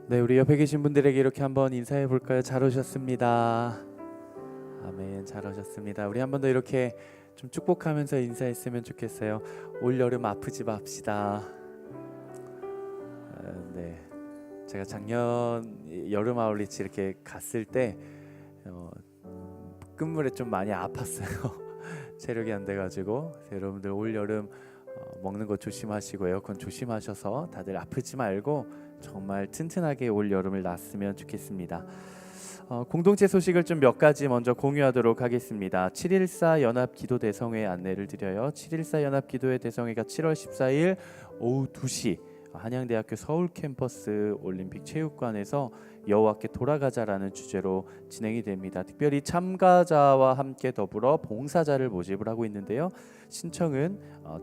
네, 우리 옆에 계신 분들에게 이렇게 한번 인사해 볼까요? 잘 오셨습니다. 아멘, 잘 오셨습니다. 우리 한 번 더 이렇게 좀 축복하면서 인사했으면 좋겠어요. 올 여름 아프지 맙시다. 네, 제가 작년 여름 아울리치 이렇게 갔을 때 끝물에 좀 많이 아팠어요. 체력이 안 돼가지고. 여러분들 올 여름 먹는 거 조심하시고 에어컨 조심하셔서 다들 아프지 말고 정말 튼튼하게 올 여름을 났으면 좋겠습니다. 공동체 소식을 좀 몇 가지 먼저 공유하도록 하겠습니다. 7.14 연합기도대성회 안내를 드려요. 7.14 연합기도회 대성회가 7월 14일 오후 2시 한양대학교 서울 캠퍼스 올림픽 체육관에서 여호와께 돌아가자라는 주제로 진행이 됩니다. 특별히 참가자와 함께 더불어 봉사자를 모집을 하고 있는데요. 신청은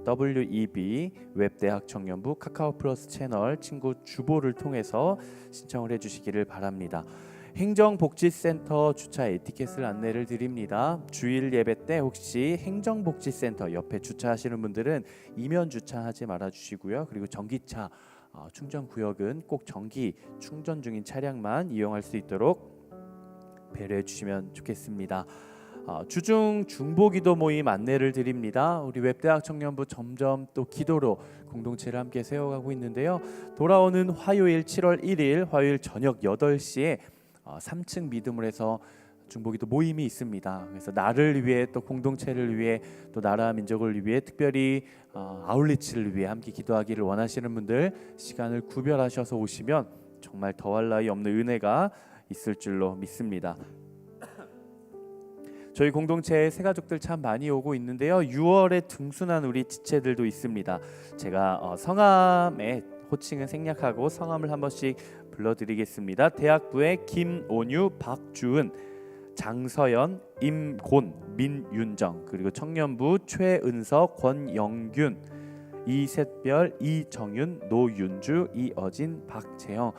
WEB 웹대학 청년부 카카오 플러스 채널 친구 주보를 통해서 신청을 해주시기를 바랍니다. 행정복지센터 주차 에티켓을 안내를 드립니다. 주일 예배 때 혹시 행정복지센터 옆에 주차하시는 분들은 이면 주차하지 말아 주시고요. 그리고 전기차 충전 구역은 꼭 전기 충전 중인 차량만 이용할 수 있도록 배려해 주시면 좋겠습니다. 주중 중보기도 모임 안내를 드립니다. 우리 웹대학 청년부 점점 또 기도로 공동체를 함께 세워가고 있는데요. 돌아오는 화요일 7월 1일 화요일 저녁 8시에 3층 믿음을 해서 중보기도 모임이 있습니다. 그래서 나를 위해 또 공동체를 위해 또 나라 민족을 위해 특별히 아울리치를 위해 함께 기도하기를 원하시는 분들 시간을 구별하셔서 오시면 정말 더할 나위 없는 은혜가 있을 줄로 믿습니다. 저희 공동체에 새 가족들 참 많이 오고 있는데요. 6월에 등순한 우리 지체들도 있습니다. 제가 성함의 호칭은 생략하고 성함을 한 번씩 불러드리겠습니다. 대학부의 김온유, 박주은, 장서연, 임곤, 민윤정, 그리고 청년부 최은서, 권영균, 이셋별, 이정윤, 노윤주, 이어진, 박재영.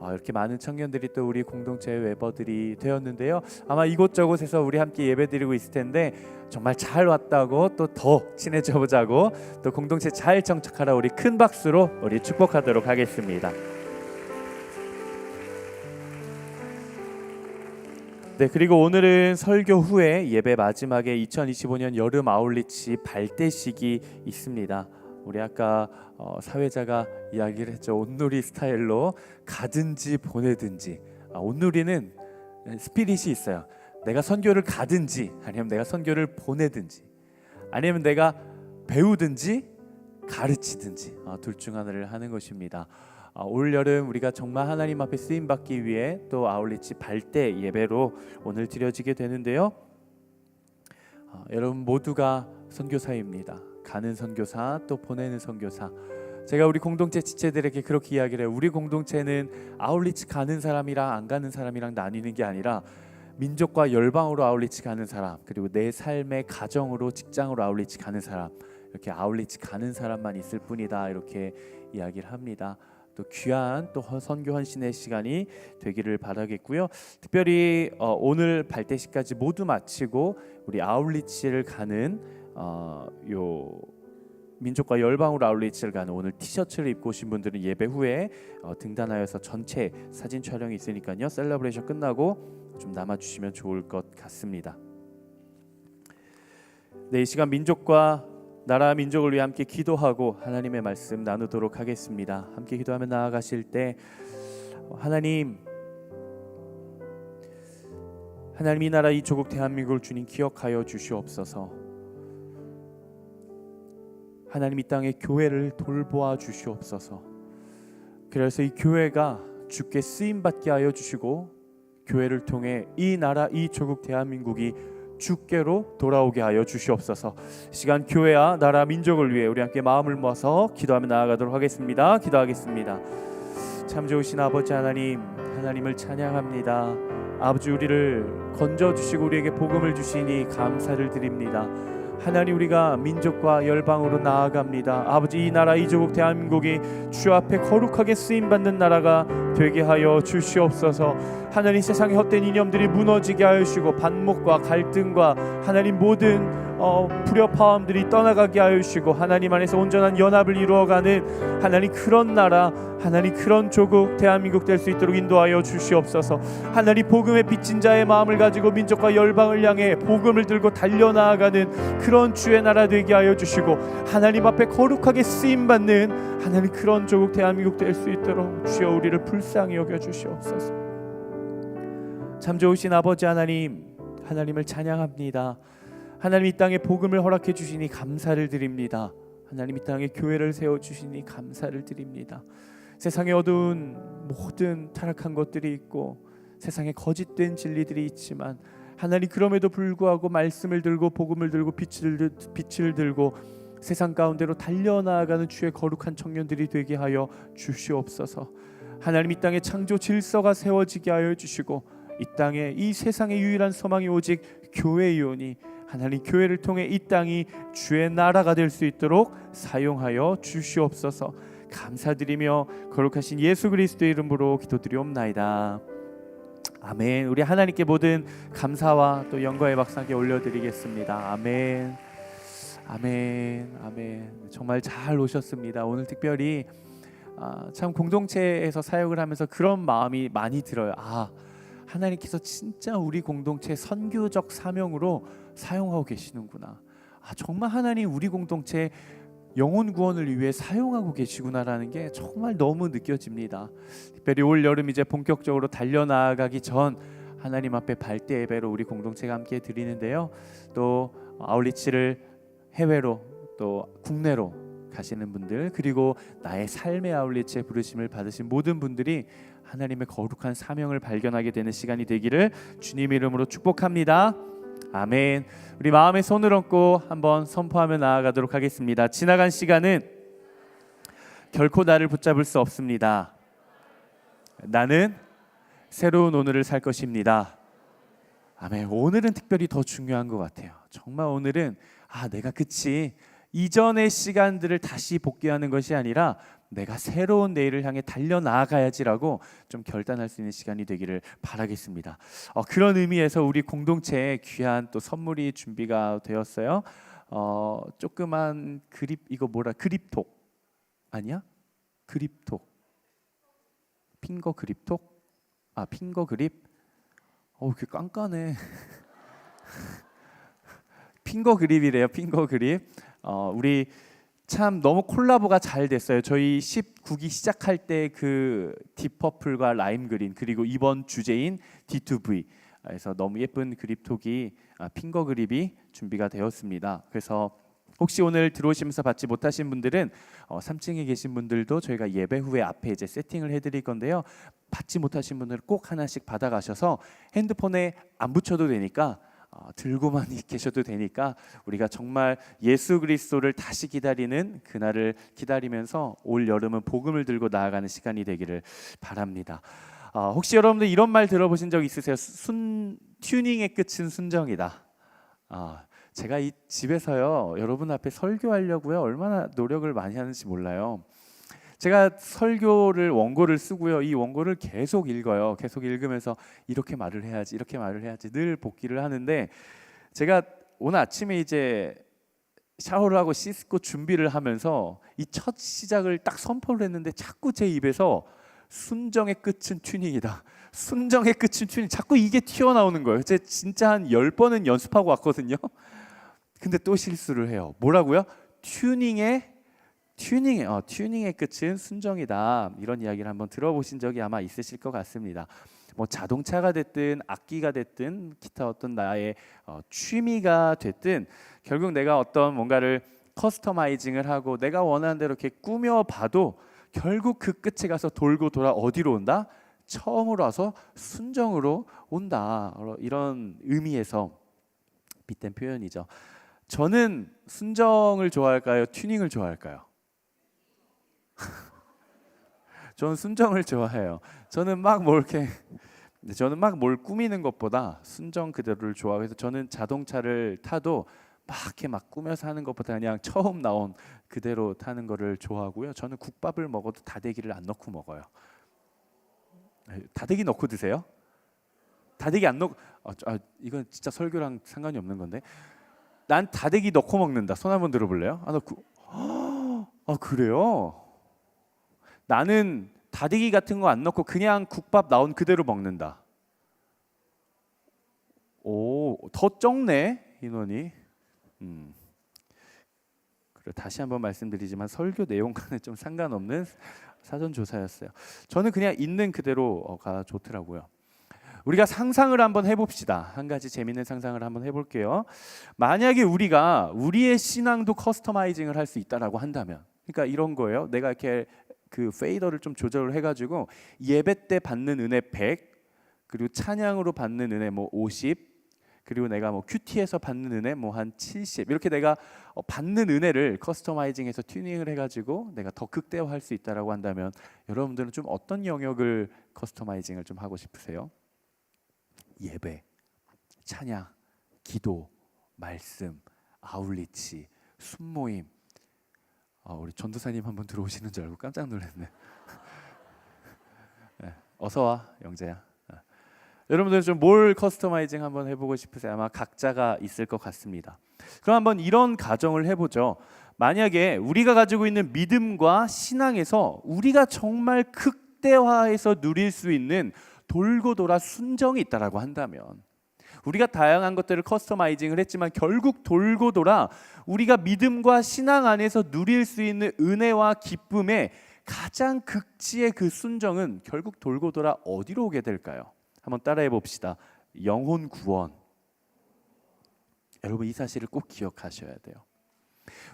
이렇게 많은 청년들이 또 우리 공동체의 웨버들이 되었는데요. 아마 이곳저곳에서 우리 함께 예배드리고 있을 텐데 정말 잘 왔다고 또 더 친해져 보자고 또 공동체 잘 정착하라 우리 큰 박수로 우리 축복하도록 하겠습니다. 네, 그리고 오늘은 설교 후에 예배 마지막에 2025년 여름 아울리치 발대식이 있습니다. 우리 아까 사회자가 이야기를 했죠. 온누리 스타일로 가든지 보내든지. 온누리는 스피릿이 있어요. 내가 선교를 가든지 아니면 내가 선교를 보내든지 아니면 내가 배우든지 가르치든지 둘 중 하나를 하는 것입니다. 올 여름 우리가 정말 하나님 앞에 쓰임 받기 위해 또 아울리치 발대 예배로 오늘 드려지게 되는데요. 여러분 모두가 선교사입니다. 가는 선교사 또 보내는 선교사. 제가 우리 공동체 지체들에게 그렇게 이야기를 해요. 우리 공동체는 아울리치 가는 사람이랑 안 가는 사람이랑 나뉘는 게 아니라 민족과 열방으로 아울리치 가는 사람, 그리고 내 삶의 가정으로 직장으로 아울리치 가는 사람, 이렇게 아울리치 가는 사람만 있을 뿐이다, 이렇게 이야기를 합니다. 또 귀한 또 선교 헌신의 시간이 되기를 바라겠고요. 특별히 오늘 발대식까지 모두 마치고 우리 아울리치를 가는 민족과 열방으로 아울리치를 가는 오늘 티셔츠를 입고 오신 분들은 예배 후에 등단하여서 전체 사진 촬영이 있으니까요. 셀러브레이션 끝나고 좀 남아주시면 좋을 것 같습니다. 네, 이 시간 민족과 나라 민족을 위해 함께 기도하고 하나님의 말씀 나누도록 하겠습니다. 함께 기도하며 나아가실 때 하나님 이 나라 이 조국 대한민국을 주님 기억하여 주시옵소서. 하나님 이 땅의 교회를 돌보아 주시옵소서. 그래서 이 교회가 주께 쓰임받게 하여 주시고 교회를 통해 이 나라 이 조국 대한민국이 주께로 돌아오게 하여 주시옵소서. 시간 교회와 나라 민족을 위해 우리 함께 마음을 모아서 기도하며 나아가도록 하겠습니다. 기도하겠습니다. 참 좋으신 아버지 하나님, 하나님을 찬양합니다. 아버지 우리를 건져주시고 우리에게 복음을 주시니 감사를 드립니다. 하나님 우리가 민족과 열방으로 나아갑니다. 아버지 이 나라 이 조국 대한민국이 주 앞에 거룩하게 쓰임받는 나라가 되게 하여 주시옵소서. 하나님 세상의 헛된 이념들이 무너지게 하여 주시고 반목과 갈등과 하나님 모든 불협화음들이 떠나가게 하여 주시고 하나님 안에서 온전한 연합을 이루어가는 하나님 그런 나라, 하나님 그런 조국 대한민국 될 수 있도록 인도하여 주시옵소서. 하나님 복음의 빚진 자의 마음을 가지고 민족과 열방을 향해 복음을 들고 달려나아가는 그런 주의 나라 되게 하여 주시고 하나님 앞에 거룩하게 쓰임받는 하나님 그런 조국 대한민국 될 수 있도록 주여 우리를 불쌍히 여겨 주시옵소서. 참 좋으신 아버지 하나님, 하나님을 찬양합니다. 하나님 이 땅에 복음을 허락해 주시니 감사를 드립니다. 하나님 이 땅에 교회를 세워주시니 감사를 드립니다. 세상에 어두운 모든 타락한 것들이 있고 세상에 거짓된 진리들이 있지만 하나님 그럼에도 불구하고 말씀을 들고 복음을 들고 빛을 들고 세상 가운데로 달려나가는 주의 거룩한 청년들이 되게 하여 주시옵소서. 하나님 이 땅에 창조 질서가 세워지게 하여 주시고 이 땅에 이 세상의 유일한 소망이 오직 교회이오니 하나님 교회를 통해 이 땅이 주의 나라가 될 수 있도록 사용하여 주시옵소서. 감사드리며 거룩하신 예수 그리스도의 이름으로 기도드리옵나이다. 아멘. 우리 하나님께 모든 감사와 또 영광의 박수함께 올려드리겠습니다. 아멘. 아멘. 아멘. 정말 잘 오셨습니다. 오늘 특별히 참 공동체에서 사역을 하면서 그런 마음이 많이 들어요. 하나님께서 진짜 우리 공동체 선교적 사명으로 사용하고 계시는구나. 정말 하나님 우리 공동체 영혼 구원을 위해 사용하고 계시구나라는 게 정말 너무 느껴집니다. 특별히 올 여름 이제 본격적으로 달려나가기 전 하나님 앞에 발대 예배로 우리 공동체가 함께 드리는데요. 또 아울리치를 해외로 또 국내로 가시는 분들 그리고 나의 삶의 아울리치에 부르심을 받으신 모든 분들이 하나님의 거룩한 사명을 발견하게 되는 시간이 되기를 주님 이름으로 축복합니다. 아멘. 우리 마음에 손을 얹고 한번 선포하며 나아가도록 하겠습니다. 지나간 시간은 결코 나를 붙잡을 수 없습니다. 나는 새로운 오늘을 살 것입니다. 아멘. 오늘은 특별히 더 중요한 것 같아요. 정말 오늘은 내가 그치 이전의 시간들을 다시 복귀하는 것이 아니라 내가 새로운 내일을 향해 달려나가야지라고 좀 결단할 수 있는 시간이 되기를 바라겠습니다. 그런 의미에서 우리 공동체에 귀한 또 선물이 준비가 되었어요. 조그만 그립톡 아니야? 그립톡 핑거 그립톡? 핑거 그립? 그게 깐깐해. 핑거 그립이래요. 핑거 그립. 우리 참 너무 콜라보가 잘 됐어요. 저희 19기 시작할 때 그 딥퍼플과 라임 그린 그리고 이번 주제인 D2V 그래서 너무 예쁜 그립톡이 핑거 그립이 준비가 되었습니다. 그래서 혹시 오늘 들어오시면서 받지 못하신 분들은 3층에 계신 분들도 저희가 예배 후에 앞에 이제 세팅을 해드릴 건데요. 받지 못하신 분들은 꼭 하나씩 받아가셔서 핸드폰에 안 붙여도 되니까 들고만 계셔도 되니까 우리가 정말 예수 그리스도를 다시 기다리는 그날을 기다리면서 올 여름은 복음을 들고 나아가는 시간이 되기를 바랍니다. 혹시 여러분들 이런 말 들어보신 적 있으세요? 튜닝의 끝은 순정이다. 제가 이 집에서요 여러분 앞에 설교하려고요 얼마나 노력을 많이 하는지 몰라요. 제가 설교를 원고를 쓰고요. 이 원고를 계속 읽어요. 계속 읽으면서 이렇게 말을 해야지, 이렇게 말을 해야지 늘 복기를 하는데 제가 오늘 아침에 이제 샤워를 하고 씻고 준비를 하면서 이 첫 시작을 딱 선포를 했는데 자꾸 제 입에서 순정의 끝은 튜닝이다. 순정의 끝은 튜닝. 자꾸 이게 튀어나오는 거예요. 제가 진짜 한 10번은 연습하고 왔거든요. 근데 또 실수를 해요. 뭐라고요? 튜닝의 끝은 순정이다. 이런 이야기를 한번 들어보신 적이 아마 있으실 것 같습니다. 뭐 자동차가 됐든 악기가 됐든 기타 어떤 나의 취미가 됐든 결국 내가 어떤 뭔가를 커스터마이징을 하고 내가 원하는 대로 이렇게 꾸며봐도 결국 그 끝에 가서 돌고 돌아 어디로 온다? 처음으로 와서 순정으로 온다. 이런 의미에서 빗댄 표현이죠. 저는 순정을 좋아할까요? 튜닝을 좋아할까요? 저는 순정을 좋아해요. 저는 막 뭘 꾸미는 것보다 순정 그대로를 좋아해서 저는 자동차를 타도 막 이렇게 막 꾸며서 하는 것보다 그냥 처음 나온 그대로 타는 거를 좋아하고요. 저는 국밥을 먹어도 다대기를 안 넣고 먹어요. 다대기 넣고 드세요? 다대기 안 넣고 이건 진짜 설교랑 상관이 없는 건데 난 다대기 넣고 먹는다. 손 한번 들어볼래요? 그래요? 나는 다대기 같은 거 안 넣고 그냥 국밥 나온 그대로 먹는다. 오, 더 적네 인원이. 그래, 다시 한번 말씀드리지만 설교 내용과는 좀 상관없는 사전 조사였어요. 저는 그냥 있는 그대로가 좋더라고요. 우리가 상상을 한번 해봅시다. 한 가지 재밌는 상상을 한번 해볼게요. 만약에 우리가 우리의 신앙도 커스터마이징을 할 수 있다라고 한다면, 그러니까 이런 거예요. 내가 이렇게 그 페이더를 좀 조절을 해가지고 예배 때 받는 은혜 100, 그리고 찬양으로 받는 은혜 뭐 50, 그리고 내가 뭐 큐티에서 받는 은혜 뭐 한 70, 이렇게 내가 받는 은혜를 커스터마이징해서 튜닝을 해가지고 내가 더 극대화할 수 있다라고 한다면, 여러분들은 좀 어떤 영역을 커스터마이징을 좀 하고 싶으세요? 예배, 찬양, 기도, 말씀, 아울리치, 순모임. 우리 전도사님 한번 들어오시는 줄 알고 깜짝 놀랐네. 네, 어서 와 영재야. 여러분들 좀 뭘 커스터마이징 한번 해보고 싶으세요? 아마 각자가 있을 것 같습니다. 그럼 한번 이런 가정을 해보죠. 만약에 우리가 가지고 있는 믿음과 신앙에서 우리가 정말 극대화해서 누릴 수 있는 돌고 돌아 순정이 있다라고 한다면, 우리가 다양한 것들을 커스터마이징을 했지만 결국 돌고 돌아 우리가 믿음과 신앙 안에서 누릴 수 있는 은혜와 기쁨의 가장 극치의 그 순정은 결국 돌고 돌아 어디로 오게 될까요? 한번 따라해 봅시다. 영혼 구원. 여러분 이 사실을 꼭 기억하셔야 돼요.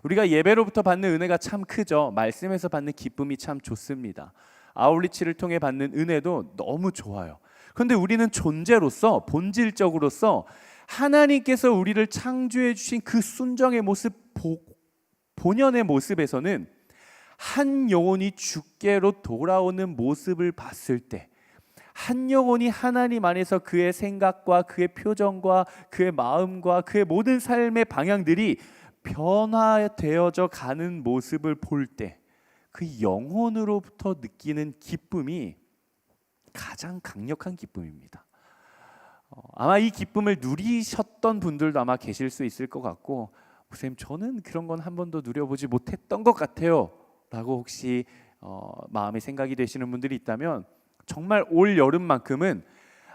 우리가 예배로부터 받는 은혜가 참 크죠. 말씀에서 받는 기쁨이 참 좋습니다. 아울리치를 통해 받는 은혜도 너무 좋아요. 그런데 우리는 존재로서, 본질적으로서 하나님께서 우리를 창조해 주신 그 순정의 모습, 본연의 모습에서는 한 영혼이 주께로 돌아오는 모습을 봤을 때, 한 영혼이 하나님 안에서 그의 생각과 그의 표정과 그의 마음과 그의 모든 삶의 방향들이 변화되어져 가는 모습을 볼 때, 그 영혼으로부터 느끼는 기쁨이 가장 강력한 기쁨입니다. 아마 이 기쁨을 누리셨던 분들도 아마 계실 수 있을 것 같고, 목사님 저는 그런 건 한 번도 누려보지 못했던 것 같아요 라고 혹시 마음의 생각이 되시는 분들이 있다면, 정말 올 여름만큼은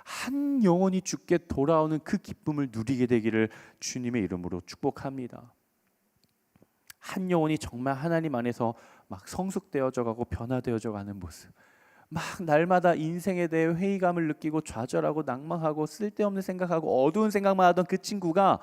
한 영혼이 주께 돌아오는 그 기쁨을 누리게 되기를 주님의 이름으로 축복합니다. 한 영혼이 정말 하나님 안에서 막 성숙되어져 가고 변화되어져 가는 모습, 막 날마다 인생에 대해 회의감을 느끼고 좌절하고 낭망하고 쓸데없는 생각하고 어두운 생각만 하던 그 친구가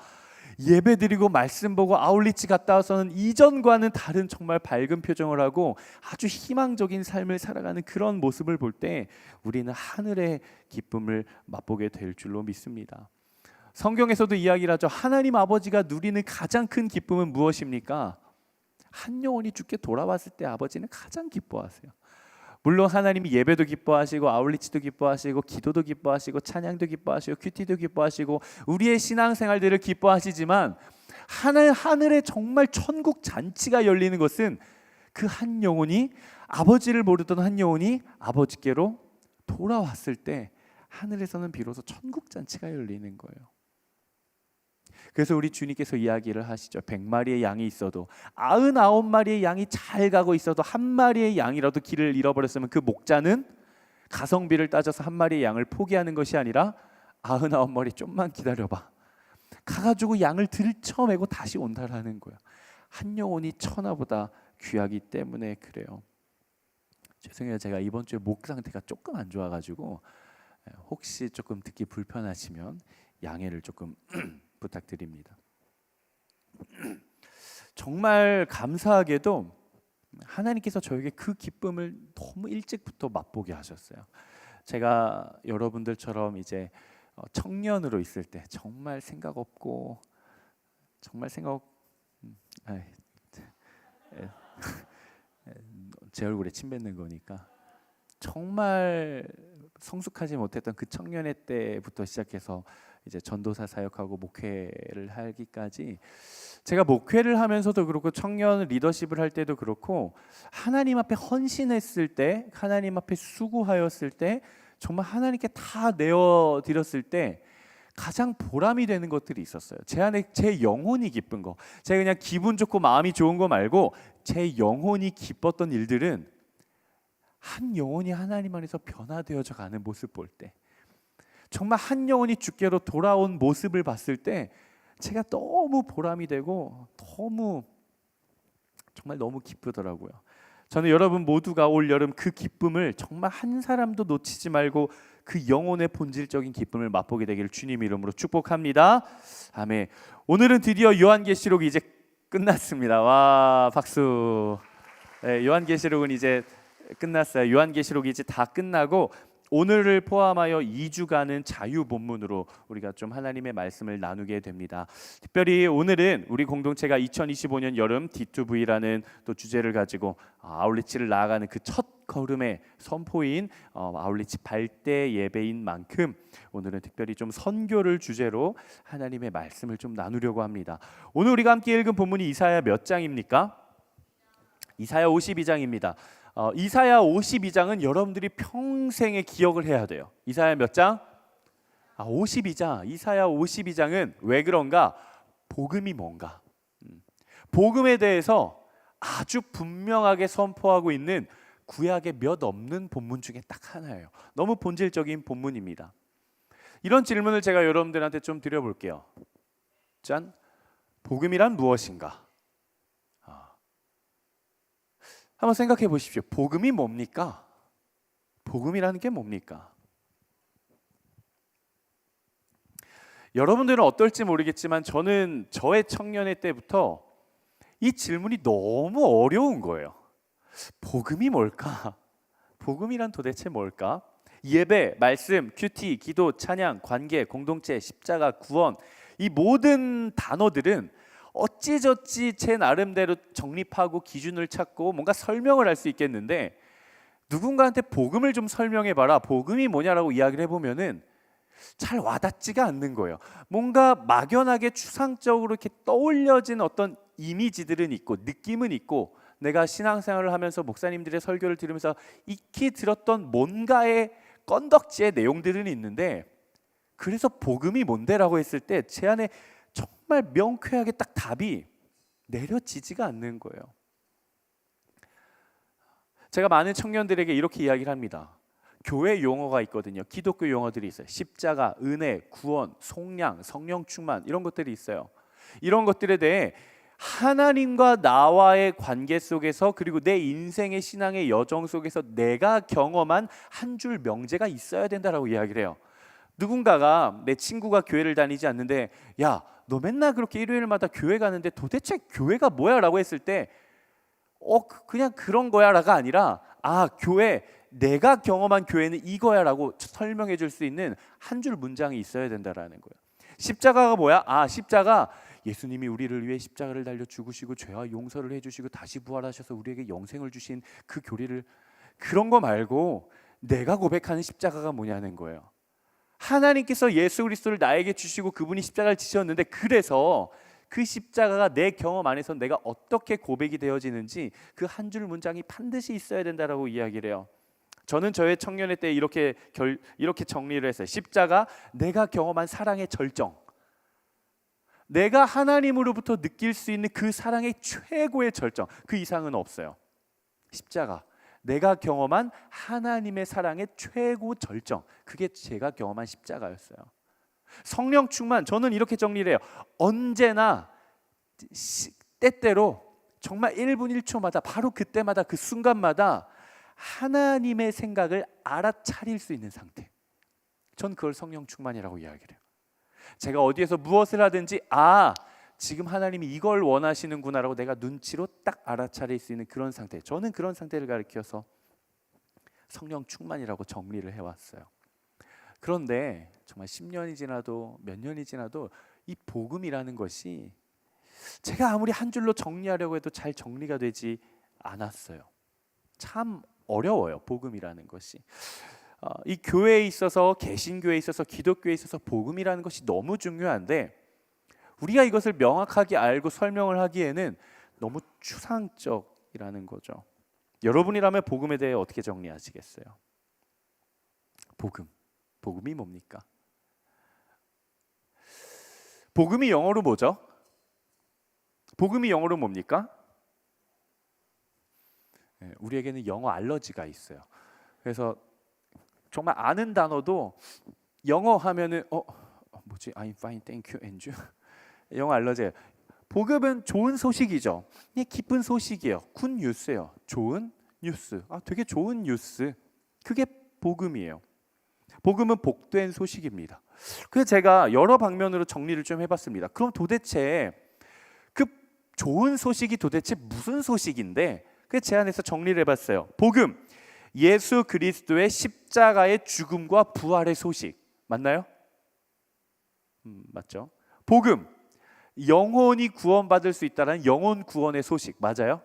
예배 드리고 말씀 보고 아울리치 갔다 와서는 이전과는 다른 정말 밝은 표정을 하고 아주 희망적인 삶을 살아가는 그런 모습을 볼 때 우리는 하늘의 기쁨을 맛보게 될 줄로 믿습니다. 성경에서도 이야기를 하죠. 하나님 아버지가 누리는 가장 큰 기쁨은 무엇입니까? 한 영혼이 주께 돌아왔을 때 아버지는 가장 기뻐하세요. 물론 하나님이 예배도 기뻐하시고 아울리치도 기뻐하시고 기도도 기뻐하시고 찬양도 기뻐하시고 큐티도 기뻐하시고 우리의 신앙생활들을 기뻐하시지만, 하늘에 정말 천국 잔치가 열리는 것은 그 한 영혼이, 아버지를 모르던 한 영혼이 아버지께로 돌아왔을 때 하늘에서는 비로소 천국 잔치가 열리는 거예요. 그래서 우리 주님께서 이야기를 하시죠. 100마리의 양이 있어도 99마리의 양이 잘 가고 있어도 한 마리의 양이라도 길을 잃어버렸으면 그 목자는 가성비를 따져서 한 마리의 양을 포기하는 것이 아니라 99마리 좀만 기다려봐, 가가지고 양을 들쳐매고 다시 온다라는 거야. 한 영혼이 천하보다 귀하기 때문에 그래요. 죄송해요. 제가 이번 주에 목 상태가 조금 안 좋아가지고 혹시 조금 듣기 불편하시면 양해를 조금 부탁드립니다. 정말 감사하게도 하나님께서 저에게 그 기쁨을 너무 일찍부터 맛보게 하셨어요. 제가 여러분들처럼 이제 청년으로 있을 때 정말 생각 없고 제 얼굴에 침 뱉는 거니까 정말 성숙하지 못했던 그 청년의 때부터 시작해서 이제 전도사 사역하고 목회를 하기까지, 제가 목회를 하면서도 그렇고 청년 리더십을 할 때도 그렇고 하나님 앞에 헌신했을 때, 하나님 앞에 수고하였을 때, 정말 하나님께 다 내어드렸을 때 가장 보람이 되는 것들이 있었어요. 제 안에 제 영혼이 기쁜 거, 제가 그냥 기분 좋고 마음이 좋은 거 말고 제 영혼이 기뻤던 일들은 한 영혼이 하나님 안에서 변화되어져 가는 모습 볼 때, 정말 한 영혼이 주께로 돌아온 모습을 봤을 때 제가 너무 보람이 되고 너무 기쁘더라고요. 저는 여러분 모두가 올 여름 그 기쁨을 정말 한 사람도 놓치지 말고 그 영혼의 본질적인 기쁨을 맛보게 되기를 주님 이름으로 축복합니다. 아멘. 오늘은 드디어 요한계시록이 이제 끝났습니다. 와, 박수. 네, 요한계시록은 이제 끝났어요. 요한계시록이 이제 다 끝나고 오늘을 포함하여 2주간은 자유 본문으로 우리가 좀 하나님의 말씀을 나누게 됩니다. 특별히 오늘은 우리 공동체가 2025년 여름 D2V라는 또 주제를 가지고 아울리치를 나아가는 그 첫 걸음의 선포인 아울리치 발대 예배인 만큼 오늘은 특별히 좀 선교를 주제로 하나님의 말씀을 좀 나누려고 합니다. 오늘 우리가 함께 읽은 본문이 이사야 몇 장입니까? 이사야 52장입니다. 이사야 52장은 여러분들이 평생에 기억을 해야 돼요. 이사야 몇 장? 52장. 이사야 52장은 왜 그런가? 복음이 뭔가? 복음에 대해서 아주 분명하게 선포하고 있는 구약의 몇 없는 본문 중에 딱 하나예요. 너무 본질적인 본문입니다. 이런 질문을 제가 여러분들한테 좀 드려볼게요. 짠. 복음이란 무엇인가? 한번 생각해 보십시오. 복음이 뭡니까? 복음이라는 게 뭡니까? 여러분들은 어떨지 모르겠지만 저는 저의 청년의 때부터 이 질문이 너무 어려운 거예요. 복음이 뭘까? 복음이란 도대체 뭘까? 예배, 말씀, 큐티, 기도, 찬양, 관계, 공동체, 십자가, 구원, 이 모든 단어들은 어찌저찌 제 나름대로 정립하고 기준을 찾고 뭔가 설명을 할 수 있겠는데, 누군가한테 복음을 좀 설명해봐라, 복음이 뭐냐라고 이야기를 해보면은 잘 와닿지가 않는 거예요. 뭔가 막연하게 추상적으로 이렇게 떠올려진 어떤 이미지들은 있고 느낌은 있고, 내가 신앙생활을 하면서 목사님들의 설교를 들으면서 익히 들었던 뭔가의 건덕지의 내용들은 있는데, 그래서 복음이 뭔데라고 했을 때 제 안에 정말 명쾌하게 딱 답이 내려지지가 않는 거예요. 제가 많은 청년들에게 이렇게 이야기를 합니다. 교회 용어가 있거든요. 기독교 용어들이 있어요. 십자가, 은혜, 구원, 속량, 성령 충만, 이런 것들이 있어요. 이런 것들에 대해 하나님과 나와의 관계 속에서, 그리고 내 인생의 신앙의 여정 속에서 내가 경험한 한 줄 명제가 있어야 된다라고 이야기를 해요. 누군가가, 내 친구가 교회를 다니지 않는데, 야, 너 맨날 그렇게 일요일마다 교회 가는데 도대체 교회가 뭐야? 라고 했을 때 그냥 그런 거야 라가 아니라, 교회, 내가 경험한 교회는 이거야 라고 설명해 줄 수 있는 한 줄 문장이 있어야 된다라는 거예요. 십자가가 뭐야? 십자가, 예수님이 우리를 위해 십자가를 달려 죽으시고 죄와 용서를 해주시고 다시 부활하셔서 우리에게 영생을 주신 그 교리를, 그런 거 말고 내가 고백하는 십자가가 뭐냐는 거예요. 하나님께서 예수 그리스도를 나에게 주시고 그분이 십자가를 지셨는데, 그래서 그 십자가가 내 경험 안에서 내가 어떻게 고백이 되어지는지 그 한 줄 문장이 반드시 있어야 된다라고 이야기를 해요. 저는 저의 청년의 때 이렇게 정리를 했어요. 십자가, 내가 경험한 사랑의 절정, 내가 하나님으로부터 느낄 수 있는 그 사랑의 최고의 절정, 그 이상은 없어요. 십자가, 내가 경험한 하나님의 사랑의 최고 절정, 그게 제가 경험한 십자가였어요. 성령 충만, 저는 이렇게 정리를 해요. 언제나 때때로 정말 1분 1초마다, 바로 그때마다, 그 순간마다 하나님의 생각을 알아차릴 수 있는 상태, 전 그걸 성령 충만이라고 이야기를 해요. 제가 어디에서 무엇을 하든지 지금 하나님이 이걸 원하시는구나라고 내가 눈치로 딱 알아차릴 수 있는 그런 상태, 저는 그런 상태를 가리켜서 성령 충만이라고 정리를 해왔어요. 그런데 정말 10년이 지나도 몇 년이 지나도 이 복음이라는 것이 제가 아무리 한 줄로 정리하려고 해도 잘 정리가 되지 않았어요. 참 어려워요, 복음이라는 것이. 이 교회에 있어서, 개신교회에 있어서, 기독교에 있어서 복음이라는 것이 너무 중요한데, 우리가 이것을 명확하게 알고 설명을 하기에는 너무 추상적이라는 거죠. 여러분이라면 복음에 대해 어떻게 정리하시겠어요? 복음이 뭡니까? 복음이 영어로 뭐죠? 복음이 영어로 뭡니까? 우리에게는 영어 알러지가 있어요. 그래서 정말 아는 단어도 영어 하면은 뭐지? I'm fine, thank you, and you. 영어 알러지예요. 복음은 좋은 소식이죠. 기쁜 소식이에요. 굿 뉴스예요. 좋은 뉴스. 되게 좋은 뉴스. 그게 복음이에요. 복음은 복된 소식입니다. 그래서 제가 여러 방면으로 정리를 좀 해봤습니다. 그럼 도대체 그 좋은 소식이 도대체 무슨 소식인데? 그래서 제 안에서 정리를 해봤어요. 복음, 예수 그리스도의 십자가의 죽음과 부활의 소식. 맞나요? 맞죠? 복음, 영혼이 구원받을 수 있다는 영혼 구원의 소식. 맞아요?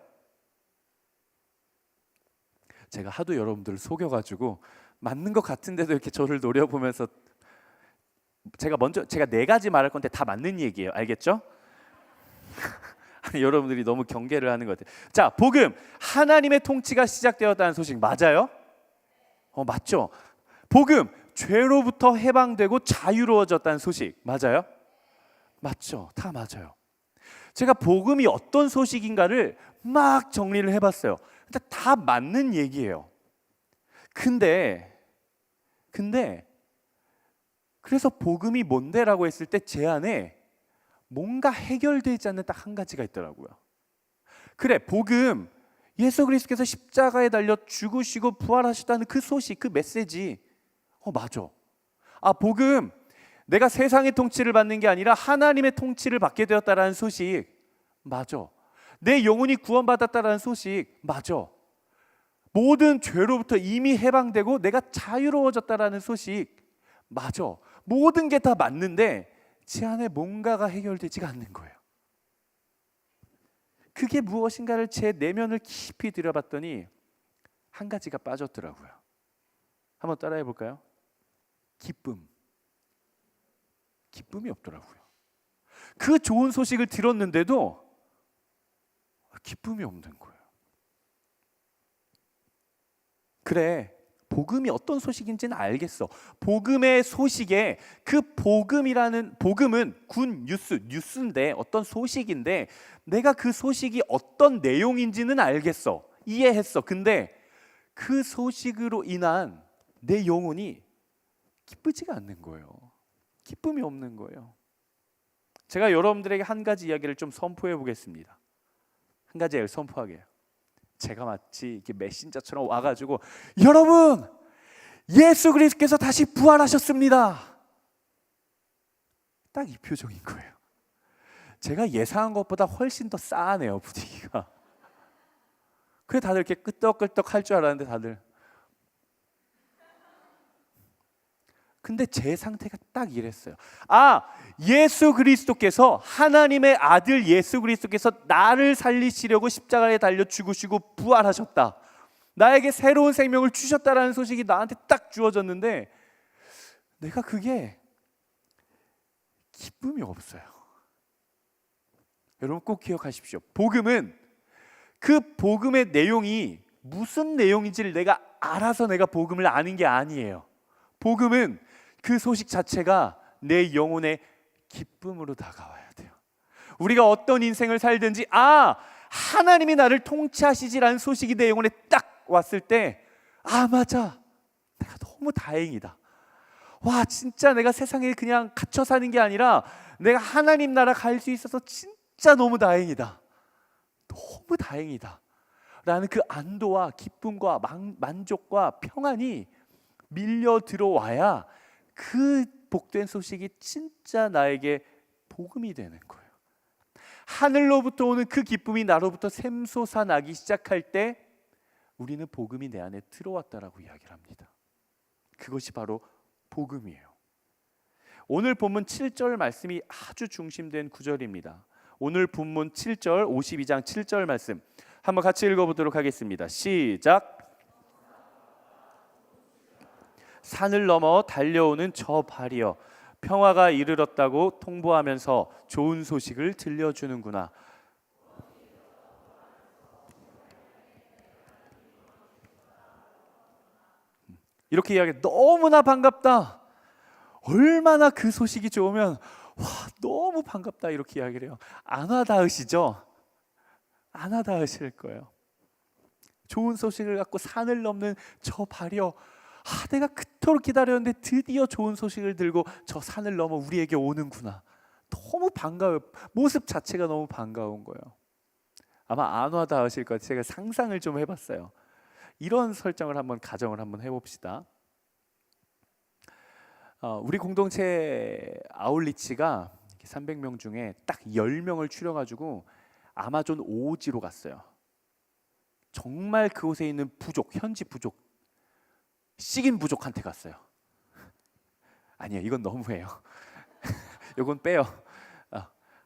제가 하도 여러분들을 속여가지고 맞는 것 같은데도 이렇게 저를 노려보면서 제가 네 가지 말할 건데 다 맞는 얘기예요. 알겠죠? 아니, 여러분들이 너무 경계를 하는 것 같아요. 자, 복음, 하나님의 통치가 시작되었다는 소식. 맞아요? 맞죠? 복음, 죄로부터 해방되고 자유로워졌다는 소식. 맞아요? 맞죠? 다 맞아요. 제가 복음이 어떤 소식인가를 막 정리를 해봤어요. 근데 다 맞는 얘기예요. 근데 그래서 복음이 뭔데라고 했을 때 제 안에 뭔가 해결되지 않는 딱 한 가지가 있더라고요. 그래, 복음, 예수 그리스도께서 십자가에 달려 죽으시고 부활하셨다는 그 소식, 그 메시지, 맞아. 복음, 내가 세상의 통치를 받는 게 아니라 하나님의 통치를 받게 되었다라는 소식, 맞아. 내 영혼이 구원받았다라는 소식, 맞아. 모든 죄로부터 이미 해방되고 내가 자유로워졌다라는 소식, 맞아. 모든 게 다 맞는데 제 안에 뭔가가 해결되지가 않는 거예요. 그게 무엇인가를 제 내면을 깊이 들여봤더니 한 가지가 빠졌더라고요. 한번 따라해 볼까요? 기쁨이 없더라고요. 그 좋은 소식을 들었는데도 기쁨이 없는 거예요. 그래, 복음이 어떤 소식인지는 알겠어. 복음의 소식에 그 복음은 굿 뉴스인데, 어떤 소식인데 내가 그 소식이 어떤 내용인지는 알겠어. 이해했어. 근데 그 소식으로 인한 내 영혼이 기쁘지가 않는 거예요. 기쁨이 없는 거예요. 제가 여러분들에게 한 가지 이야기를 좀 선포해 보겠습니다. 한 가지를 선포하게요. 제가 마치 이렇게 메신저처럼 와가지고 여러분, 예수 그리스도께서 다시 부활하셨습니다. 딱 이 표정인 거예요. 제가 예상한 것보다 훨씬 더 싸하네요, 분위기가. 그래, 다들 이렇게 끄떡끄떡 할 줄 알았는데 다들. 근데 제 상태가 딱 이랬어요. 예수 그리스도께서, 하나님의 아들 예수 그리스도께서 나를 살리시려고 십자가에 달려 죽으시고 부활하셨다. 나에게 새로운 생명을 주셨다라는 소식이 나한테 딱 주어졌는데 내가 그게 기쁨이 없어요. 여러분 꼭 기억하십시오. 복음은 그 복음의 내용이 무슨 내용인지를 내가 알아서 내가 복음을 아는 게 아니에요. 복음은 그 소식 자체가 내 영혼의 기쁨으로 다가와야 돼요. 우리가 어떤 인생을 살든지 하나님이 나를 통치하시지라는 소식이 내 영혼에 딱 왔을 때 맞아, 내가 너무 다행이다. 와, 진짜 내가 세상에 그냥 갇혀 사는 게 아니라 내가 하나님 나라 갈 수 있어서 진짜 너무 다행이다. 너무 다행이다 라는 그 안도와 기쁨과 만족과 평안이 밀려 들어와야 그 복된 소식이 진짜 나에게 복음이 되는 거예요. 하늘로부터 오는 그 기쁨이 나로부터 샘솟아 나기 시작할 때 우리는 복음이 내 안에 들어왔다라고 이야기를 합니다. 그것이 바로 복음이에요. 오늘 본문 7절 말씀이 아주 중심된 구절입니다. 오늘 본문 7절, 52장 7절 말씀 한번 같이 읽어보도록 하겠습니다. 시작. 산을 넘어 달려오는 저 발이여, 평화가 이르렀다고 통보하면서 좋은 소식을 들려주는구나. 이렇게 이야기, 너무나 반갑다. 얼마나 그 소식이 좋으면 와, 너무 반갑다 이렇게 이야기를 해요. 안 와닿으시죠? 안 와닿으실 거예요. 좋은 소식을 갖고 산을 넘는 저 발이여, 내가 그토록 기다렸는데 드디어 좋은 소식을 들고 저 산을 넘어 우리에게 오는구나. 너무 반가워요. 모습 자체가 너무 반가운 거예요. 아마 안 와닿으실 거예요. 제가 상상을 좀 해봤어요. 이런 설정을 한번 가정을 한번 해봅시다. 우리 공동체 아울리치가 300명 중에 딱 10명을 추려가지고 아마존 오지로 갔어요. 정말 그곳에 있는 부족, 현지 부족, 식인 부족한테 갔어요. 아니요, 이건 너무해요. 이건 빼요.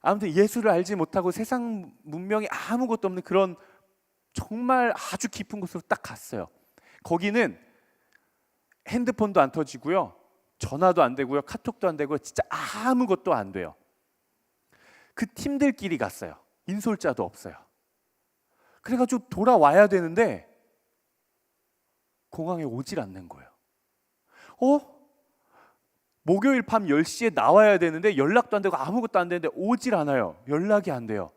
아무튼 예수를 알지 못하고 세상 문명이 아무것도 없는 그런 정말 아주 깊은 곳으로 딱 갔어요. 거기는 핸드폰도 안 터지고요, 전화도 안 되고요, 카톡도 안 되고요, 진짜 아무것도 안 돼요. 그 팀들끼리 갔어요. 인솔자도 없어요. 그래가지고 돌아와야 되는데 공항에 오질 않는 거예요. 목요일 밤 10시에 나와야 되는데 연락도 안 되고 아무것도 안 되는데 오질 않아요. 연락이 안 돼요.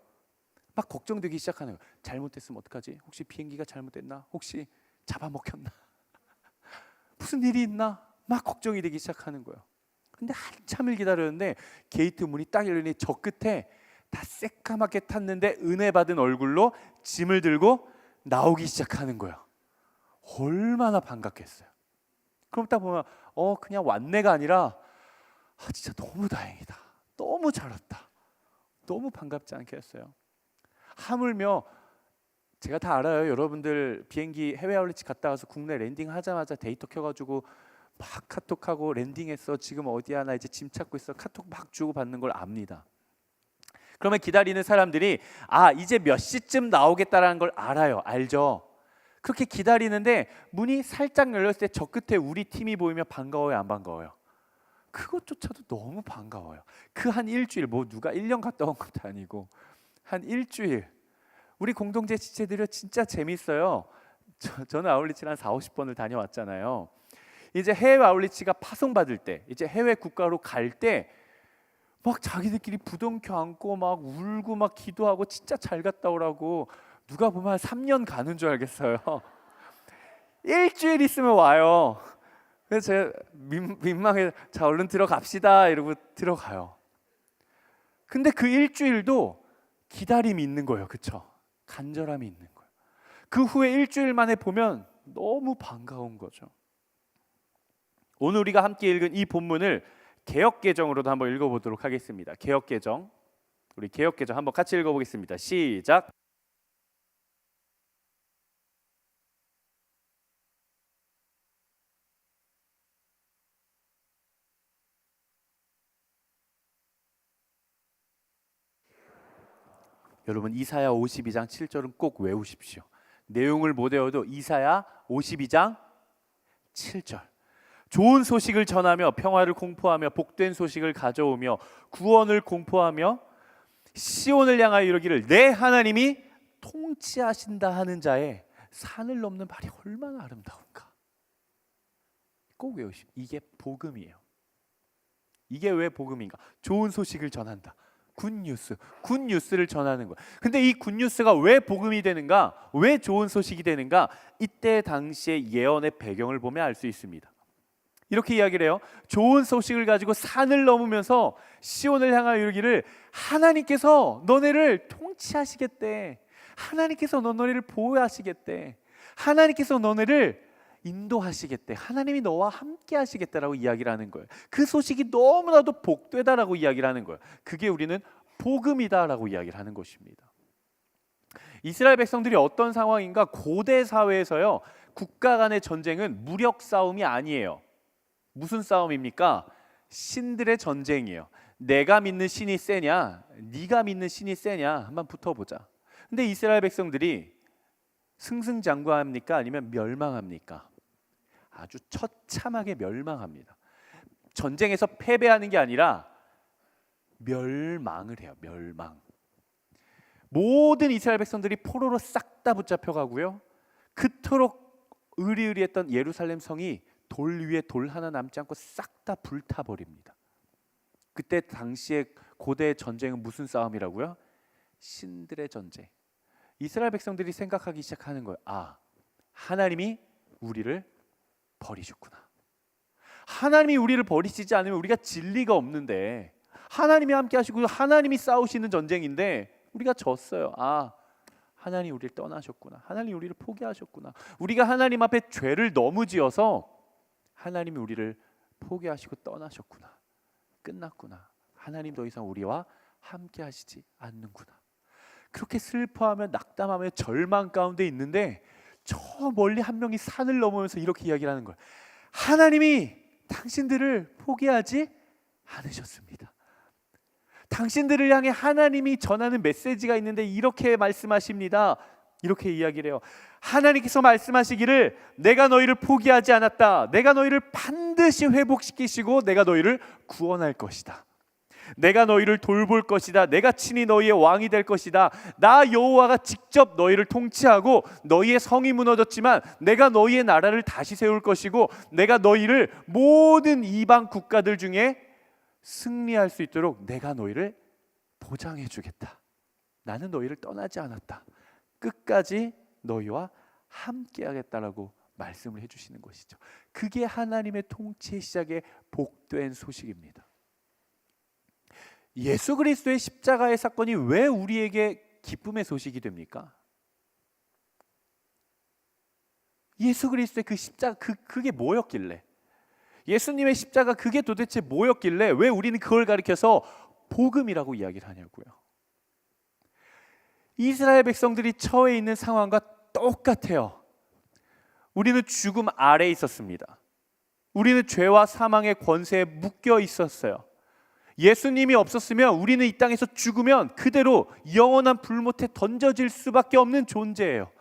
막 걱정되기 시작하는 거예요. 잘못됐으면 어떡하지? 혹시 비행기가 잘못됐나? 혹시 잡아먹혔나? 무슨 일이 있나? 막 걱정이 되기 시작하는 거예요. 근데 한참을 기다렸는데 게이트 문이 딱 열리니 저 끝에 다 새까맣게 탔는데 은혜 받은 얼굴로 짐을 들고 나오기 시작하는 거예요. 얼마나 반갑겠어요. 그럼 딱 보면 그냥 왔네가 아니라 진짜 너무 다행이다, 너무 잘 왔다, 너무 반갑지 않겠어요? 하물며 제가 다 알아요. 여러분들 비행기 해외 아울렛 갔다 와서 국내 랜딩 하자마자 데이터 켜가지고 막 카톡하고 랜딩했어, 지금 어디야, 나 이제 짐 찾고 있어, 카톡 막 주고 받는 걸 압니다. 그러면 기다리는 사람들이 이제 몇 시쯤 나오겠다라는 걸 알죠. 그렇게 기다리는데 문이 살짝 열렸을 때 저 끝에 우리 팀이 보이면 반가워요, 안 반가워요? 그것조차도 너무 반가워요. 그 한 일주일, 누가 1년 갔다 온 것도 아니고 한 일주일, 우리 공동체 지체들이 진짜 재밌어요. 저는 아울리치를 한 40-50번을 다녀왔잖아요. 이제 해외 아울리치가 파송받을 때, 이제 해외 국가로 갈 때 막 자기들끼리 부둥켜 안고 막 울고 막 기도하고 진짜 잘 갔다 오라고. 누가 보면 한 3년 가는 줄 알겠어요. 일주일 있으면 와요. 그래서 제가 민망해, 자 얼른 들어갑시다 이러고 들어가요. 근데 그 일주일도 기다림이 있는 거예요. 그렇죠? 간절함이 있는 거예요. 그 후에 일주일 만에 보면 너무 반가운 거죠. 오늘 우리가 함께 읽은 이 본문을 개역개정으로도 한번 읽어보도록 하겠습니다. 개역개정, 우리 개역개정 한번 같이 읽어보겠습니다. 시작. 여러분 이사야 52장 7절은 꼭 외우십시오. 내용을 못 외워도 이사야 52장 7절. 좋은 소식을 전하며 평화를 공포하며 복된 소식을 가져오며 구원을 공포하며 시온을 향하여 이르기를 내 하나님이 통치하신다 하는 자의 산을 넘는 발이 얼마나 아름다운가. 꼭 외우십시오. 이게 복음이에요. 이게 왜 복음인가? 좋은 소식을 전한다. 굿뉴스를 전하는 거예요. 근데 이 굿뉴스가 왜 복음이 되는가? 왜 좋은 소식이 되는가? 이때 당시의 예언의 배경을 보면 알 수 있습니다. 이렇게 이야기를 해요. 좋은 소식을 가지고 산을 넘으면서 시온을 향하여 이르기를 하나님께서 너네를 통치하시겠대. 하나님께서 너네를 보호하시겠대. 하나님께서 너네를 인도하시겠대. 하나님이 너와 함께 하시겠다라고 이야기를 하는 거예요. 그 소식이 너무나도 복되다라고 이야기를 하는 거예요. 그게 우리는 복음이다라고 이야기를 하는 것입니다. 이스라엘 백성들이 어떤 상황인가? 고대 사회에서요, 국가 간의 전쟁은 무력 싸움이 아니에요. 무슨 싸움입니까? 신들의 전쟁이에요. 내가 믿는 신이 세냐, 네가 믿는 신이 세냐, 한번 붙어보자. 근데 이스라엘 백성들이 승승장구합니까? 아니면 멸망합니까? 아주 처참하게 멸망합니다. 전쟁에서 패배하는 게 아니라 멸망을 해요. 멸망. 모든 이스라엘 백성들이 포로로 싹 다 붙잡혀가고요, 그토록 으리으리했던 예루살렘 성이 돌 위에 돌 하나 남지 않고 싹 다 불타버립니다. 그때 당시에 고대 전쟁은 무슨 싸움이라고요? 신들의 전쟁. 이스라엘 백성들이 생각하기 시작하는 거예요. 아, 하나님이 우리를 버리셨구나. 하나님이 우리를 버리시지 않으면 우리가 진리가 없는데, 하나님이 함께 하시고 하나님이 싸우시는 전쟁인데 우리가 졌어요. 아, 하나님 우리를 떠나셨구나. 하나님 우리를 포기하셨구나. 우리가 하나님 앞에 죄를 너무 지어서 하나님이 우리를 포기하시고 떠나셨구나. 끝났구나. 하나님 더 이상 우리와 함께 하시지 않는구나. 그렇게 슬퍼하며 낙담하며 절망 가운데 있는데, 저 멀리 한 명이 산을 넘으면서 이렇게 이야기를 하는 거예요. 하나님이 당신들을 포기하지 않으셨습니다. 당신들을 향해 하나님이 전하는 메시지가 있는데 이렇게 말씀하십니다. 이렇게 이야기를 해요. 하나님께서 말씀하시기를 내가 너희를 포기하지 않았다. 내가 너희를 반드시 회복시키시고 내가 너희를 구원할 것이다. 내가 너희를 돌볼 것이다. 내가 친히 너희의 왕이 될 것이다. 나 여호와가 직접 너희를 통치하고 너희의 성이 무너졌지만 내가 너희의 나라를 다시 세울 것이고 내가 너희를 모든 이방 국가들 중에 승리할 수 있도록 내가 너희를 보장해 주겠다. 나는 너희를 떠나지 않았다. 끝까지 너희와 함께 하겠다라고 말씀을 해주시는 것이죠. 그게 하나님의 통치의 시작의 복된 소식입니다. 예수 그리스도의 십자가의 사건이 왜 우리에게 기쁨의 소식이 됩니까? 예수 그리스도의 그 십자가, 그게 뭐였길래, 예수님의 십자가 그게 도대체 뭐였길래 왜 우리는 그걸 가리켜서 복음이라고 이야기를 하냐고요. 이스라엘 백성들이 처해 있는 상황과 똑같아요. 우리는 죽음 아래에 있었습니다. 우리는 죄와 사망의 권세에 묶여 있었어요. 예수님이 없었으면 우리는 이 땅에서 죽으면 그대로 영원한 불못에 던져질 수밖에 없는 존재예요.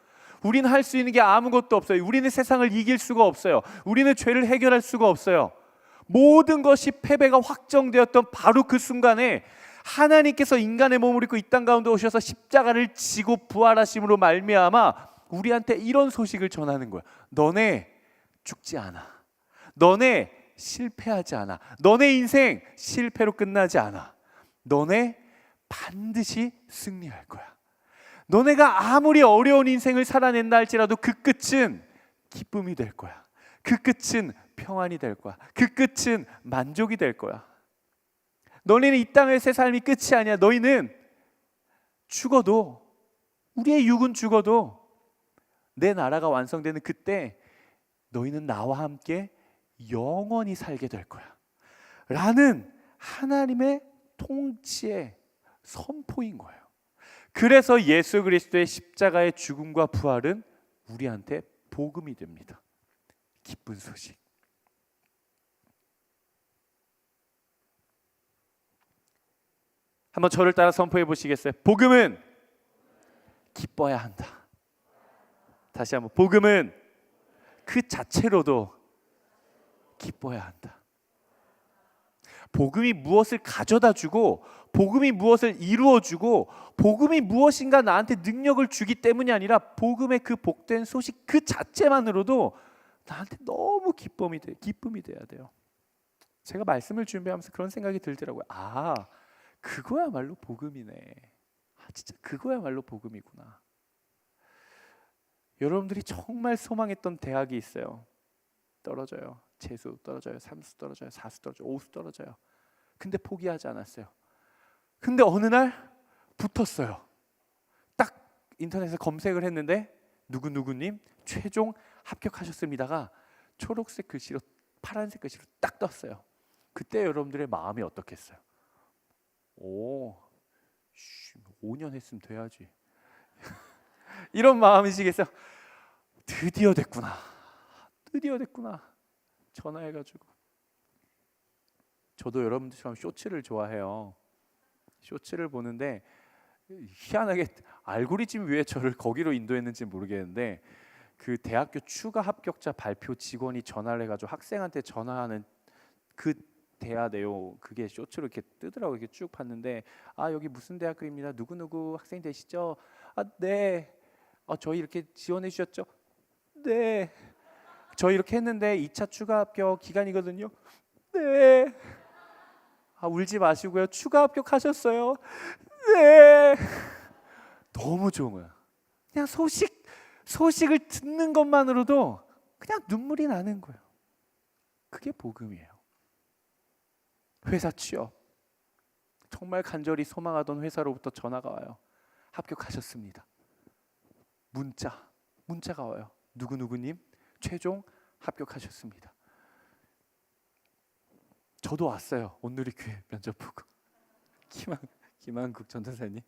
우리는 할 수 있는 게 아무것도 없어요. 우리는 세상을 이길 수가 없어요. 우리는 죄를 해결할 수가 없어요. 모든 것이 패배가 확정되었던 바로 그 순간에 하나님께서 인간의 몸을 입고 이 땅 가운데 오셔서 십자가를 지고 부활하심으로 말미암아 우리한테 이런 소식을 전하는 거야. 너네 죽지 않아. 너네 실패하지 않아. 너네 인생 실패로 끝나지 않아. 너네 반드시 승리할 거야. 너네가 아무리 어려운 인생을 살아낸다 할지라도 그 끝은 기쁨이 될 거야. 그 끝은 평안이 될 거야. 그 끝은 만족이 될 거야. 너네는 이 땅에서의 삶이 끝이 아니야. 너희는 죽어도, 우리의 육은 죽어도 내 나라가 완성되는 그때 너희는 나와 함께 영원히 살게 될 거야 라는 하나님의 통치의 선포인 거예요. 그래서 예수 그리스도의 십자가의 죽음과 부활은 우리한테 복음이 됩니다. 기쁜 소식. 한번 저를 따라 선포해 보시겠어요? 복음은 기뻐야 한다. 다시 한번, 복음은 그 자체로도 기뻐야 한다. 복음이 무엇을 가져다 주고, 복음이 무엇을 이루어 주고, 복음이 무엇인가 나한테 능력을 주기 때문이 아니라 복음의 그 복된 소식 그 자체만으로도 나한테 너무 기쁨이 돼야 돼요. 제가 말씀을 준비하면서 그런 생각이 들더라고요. 아, 그거야말로 복음이네. 아, 진짜 그거야말로 복음이구나. 여러분들이 정말 소망했던 대학이 있어요. 떨어져요. 재수 떨어져요. 삼수 떨어져요. 사수 떨어져요. 오수 떨어져요. 근데 포기하지 않았어요. 근데 어느 날 붙었어요. 딱 인터넷에 검색을 했는데 누구누구님 최종 합격하셨습니다가 초록색 글씨로 파란색 글씨로 딱 떴어요. 그때 여러분들의 마음이 어떻겠어요? 5년 했으면 돼야지. 이런 마음이시겠어요? 드디어 됐구나. 드디어 됐구나. 전화해가지고. 저도 여러분들처럼 쇼츠를 좋아해요. 쇼츠를 보는데 희한하게 알고리즘이 왜 저를 거기로 인도했는지 모르겠는데, 그 대학교 추가 합격자 발표 직원이 전화를 해가지고 학생한테 전화하는 그 대화 내용, 그게 쇼츠로 이렇게 뜨더라고요. 이렇게 쭉 봤는데, 아, 여기 무슨 대학교입니다. 누구누구 학생 되시죠? 아, 네. 저희 이렇게 지원해 주셨죠? 네. 저희 이렇게 했는데 2차 추가 합격 기간이거든요. 네. 울지 마시고요. 추가 합격하셨어요. 네. 너무 좋은 거야. 그냥 소식을 듣는 것만으로도 그냥 눈물이 나는 거예요. 그게 복음이에요. 회사 취업. 정말 간절히 소망하던 회사로부터 전화가 와요. 합격하셨습니다. 문자가 와요. 누구누구님 최종 합격하셨습니다. 저도 왔어요. 온누리교회 면접 보고. 김한국 전도사님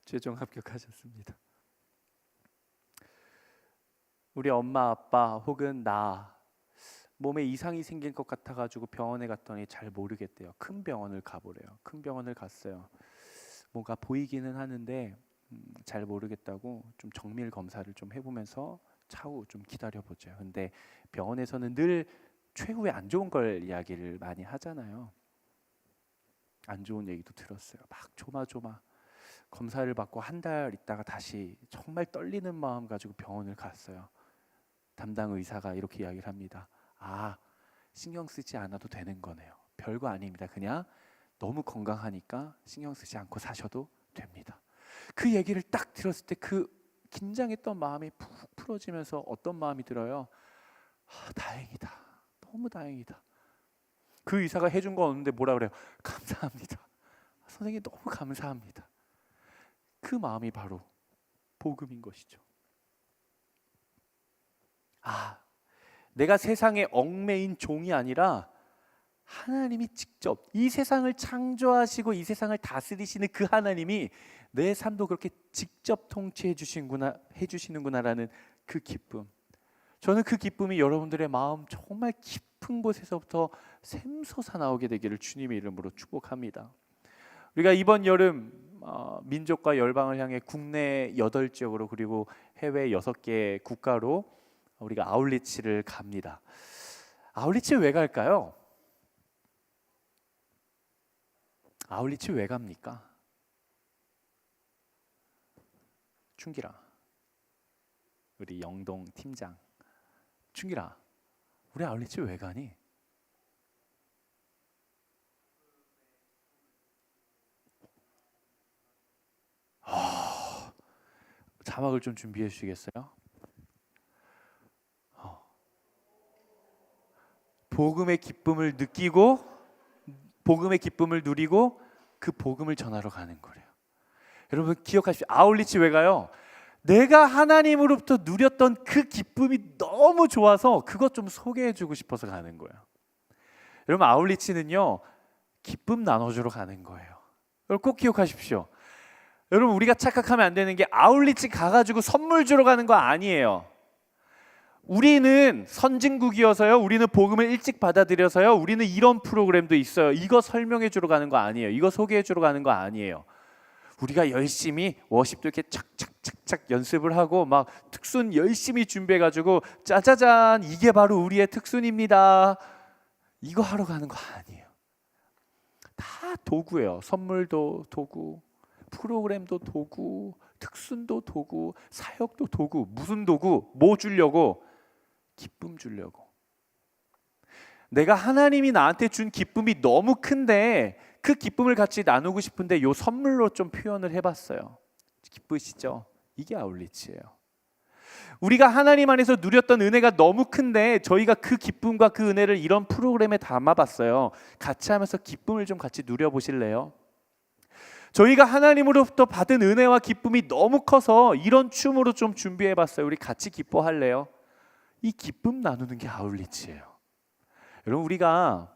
최종 합격하셨습니다. 우리 엄마 아빠 혹은 나 몸에 이상이 생긴 것 같아가지고 병원에 갔더니 잘 모르겠대요. 큰 병원을 가보래요. 큰 병원을 갔어요. 뭔가 보이기는 하는데 잘 모르겠다고 좀 정밀 검사를 좀 해보면서 차후 좀 기다려보죠. 근데 병원에서는 늘 최후에 안 좋은 걸 이야기를 많이 하잖아요. 안 좋은 얘기도 들었어요. 막 조마조마 검사를 받고 한 달 있다가 다시 정말 떨리는 마음 가지고 병원을 갔어요. 담당 의사가 이렇게 이야기를 합니다. 신경 쓰지 않아도 되는 거네요. 별거 아닙니다. 그냥 너무 건강하니까 신경 쓰지 않고 사셔도 됩니다. 그 얘기를 딱 들었을 때 그 긴장했던 마음이 푹 풀어지면서 어떤 마음이 들어요? 다행이다. 너무 다행이다. 그 의사가 해준 건 없는데 뭐라 그래요? 감사합니다. 선생님 너무 감사합니다. 그 마음이 바로 복음인 것이죠. 내가 세상에 얽매인 종이 아니라 하나님이 직접 이 세상을 창조하시고 이 세상을 다스리시는 그 하나님이 내 삶도 그렇게 직접 통치해 주시는구나라는 그 기쁨. 저는 그 기쁨이 여러분들의 마음 정말 깊은 곳에서부터 샘솟아 나오게 되기를 주님의 이름으로 축복합니다. 우리가 이번 여름 민족과 열방을 향해 국내 8지역으로 그리고 해외 6개 국가로 우리가 아울리치를 갑니다. 아울리치 왜 갈까요? 아울리치 왜 갑니까? 충기라, 우리 영동 팀장, 충기라, 우리 아울리치 왜 가니? 자막을 좀 준비해 주시겠어요? 복음의 기쁨을 느끼고 복음의 기쁨을 누리고 그 복음을 전하러 가는 거래요. 여러분 기억하십시오. 아울리치 왜 가요? 내가 하나님으로부터 누렸던 그 기쁨이 너무 좋아서 그것 좀 소개해 주고 싶어서 가는 거예요. 여러분 아울리치는요 기쁨 나눠주러 가는 거예요. 여러분 꼭 기억하십시오. 여러분 우리가 착각하면 안 되는 게 아울리치 가가지고 선물 주러 가는 거 아니에요. 우리는 선진국이어서요, 우리는 복음을 일찍 받아들여서요, 우리는 이런 프로그램도 있어요. 이거 설명해 주러 가는 거 아니에요. 이거 소개해 주러 가는 거 아니에요. 우리가 열심히 워십도 이렇게 착착착착 연습을 하고 막 특순 열심히 준비해 가지고 짜자잔 이게 바로 우리의 특순입니다. 이거 하러 가는 거 아니에요. 다 도구예요. 선물도 도구, 프로그램도 도구, 특순도 도구, 사역도 도구. 무슨 도구? 뭐 주려고? 기쁨 주려고. 내가 하나님이 나한테 준 기쁨이 너무 큰데 그 기쁨을 같이 나누고 싶은데 요 선물로 좀 표현을 해봤어요. 기쁘시죠? 이게 아울리치예요. 우리가 하나님 안에서 누렸던 은혜가 너무 큰데 저희가 그 기쁨과 그 은혜를 이런 프로그램에 담아봤어요. 같이 하면서 기쁨을 좀 같이 누려보실래요? 저희가 하나님으로부터 받은 은혜와 기쁨이 너무 커서 이런 춤으로 좀 준비해봤어요. 우리 같이 기뻐할래요? 이 기쁨 나누는 게 아울리치예요. 여러분 우리가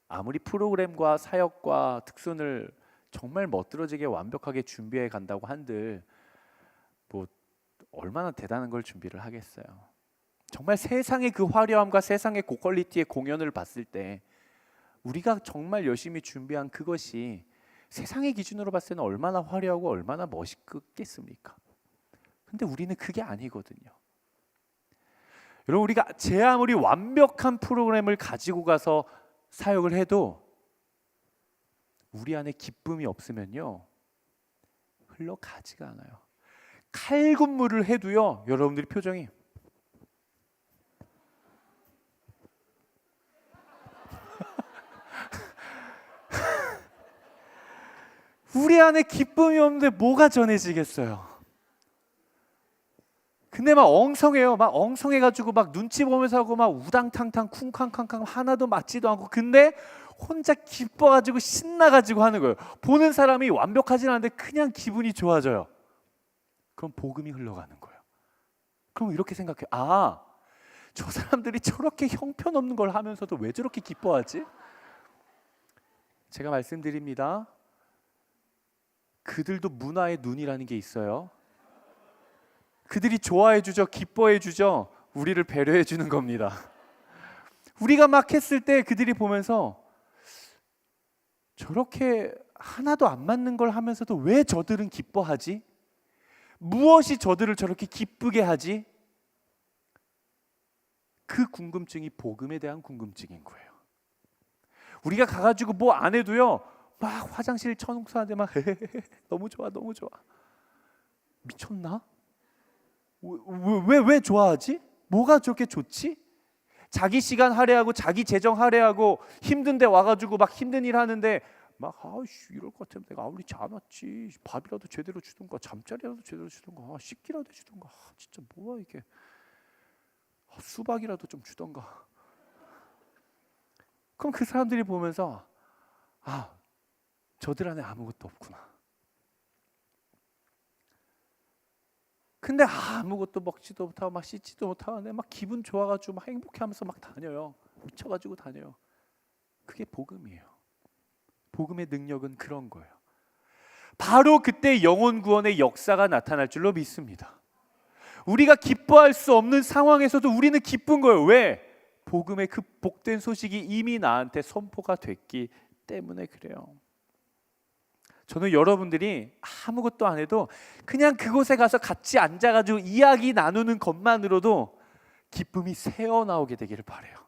아무리 프로그램과 사역과 특순을 정말 멋들어지게 완벽하게 준비해 간다고 한들 뭐 얼마나 대단한 걸 준비를 하겠어요. 정말 세상의 그 화려함과 세상의 고퀄리티의 공연을 봤을 때 우리가 정말 열심히 준비한 그것이 세상의 기준으로 봤을 때는 얼마나 화려하고 얼마나 멋있겠습니까? 근데 우리는 그게 아니거든요. 여러분 우리가 제 아무리 완벽한 프로그램을 가지고 가서 사역을 해도 우리 안에 기쁨이 없으면요 흘러가지가 않아요. 칼군무를 해도요 여러분들이 표정이 우리 안에 기쁨이 없는데 뭐가 전해지겠어요? 근데 막 엉성해요. 막 엉성해가지고 막 눈치 보면서 하고 막 우당탕탕 쿵쾅쾅쾅 하나도 맞지도 않고, 근데 혼자 기뻐가지고 신나가지고 하는 거예요. 보는 사람이 완벽하진 않은데 그냥 기분이 좋아져요. 그럼 복음이 흘러가는 거예요. 그럼 이렇게 생각해요. 아, 저 사람들이 저렇게 형편없는 걸 하면서도 왜 저렇게 기뻐하지? 제가 말씀드립니다. 그들도 문화의 눈이라는 게 있어요. 그들이 좋아해 주죠. 기뻐해 주죠. 우리를 배려해 주는 겁니다. 우리가 막 했을 때 그들이 보면서 저렇게 하나도 안 맞는 걸 하면서도 왜 저들은 기뻐하지? 무엇이 저들을 저렇게 기쁘게 하지? 그 궁금증이 복음에 대한 궁금증인 거예요. 우리가 가가지고 뭐 안 해도요, 막 화장실 청소하는데 막 너무 좋아, 너무 좋아. 미쳤나? 왜 좋아하지? 뭐가 저렇게 좋지? 자기 시간 할애하고 자기 재정 할애하고 힘든데 와가지고 막 힘든 일 하는데 막 아이씨 이럴 것 같으면 내가 아무렇지 않았지. 밥이라도 제대로 주던가 잠자리라도 제대로 주던가 씻기라도 주던가 진짜 뭐야 이게. 수박이라도 좀 주던가. 그럼 그 사람들이 보면서 아, 저들 안에 아무것도 없구나. 근데 아무것도 먹지도 못하고 막 씻지도 못하고 막 기분 좋아가지고 막 행복해하면서 막 다녀요. 미쳐가지고 다녀요. 그게 복음이에요. 복음의 능력은 그런 거예요. 바로 그때 영혼 구원의 역사가 나타날 줄로 믿습니다. 우리가 기뻐할 수 없는 상황에서도 우리는 기쁜 거예요. 왜? 복음의 그 복된 소식이 이미 나한테 선포가 됐기 때문에 그래요. 저는 여러분들이 아무것도 안 해도 그냥 그곳에 가서 같이 앉아가지고 이야기 나누는 것만으로도 기쁨이 새어나오게 되기를 바라요.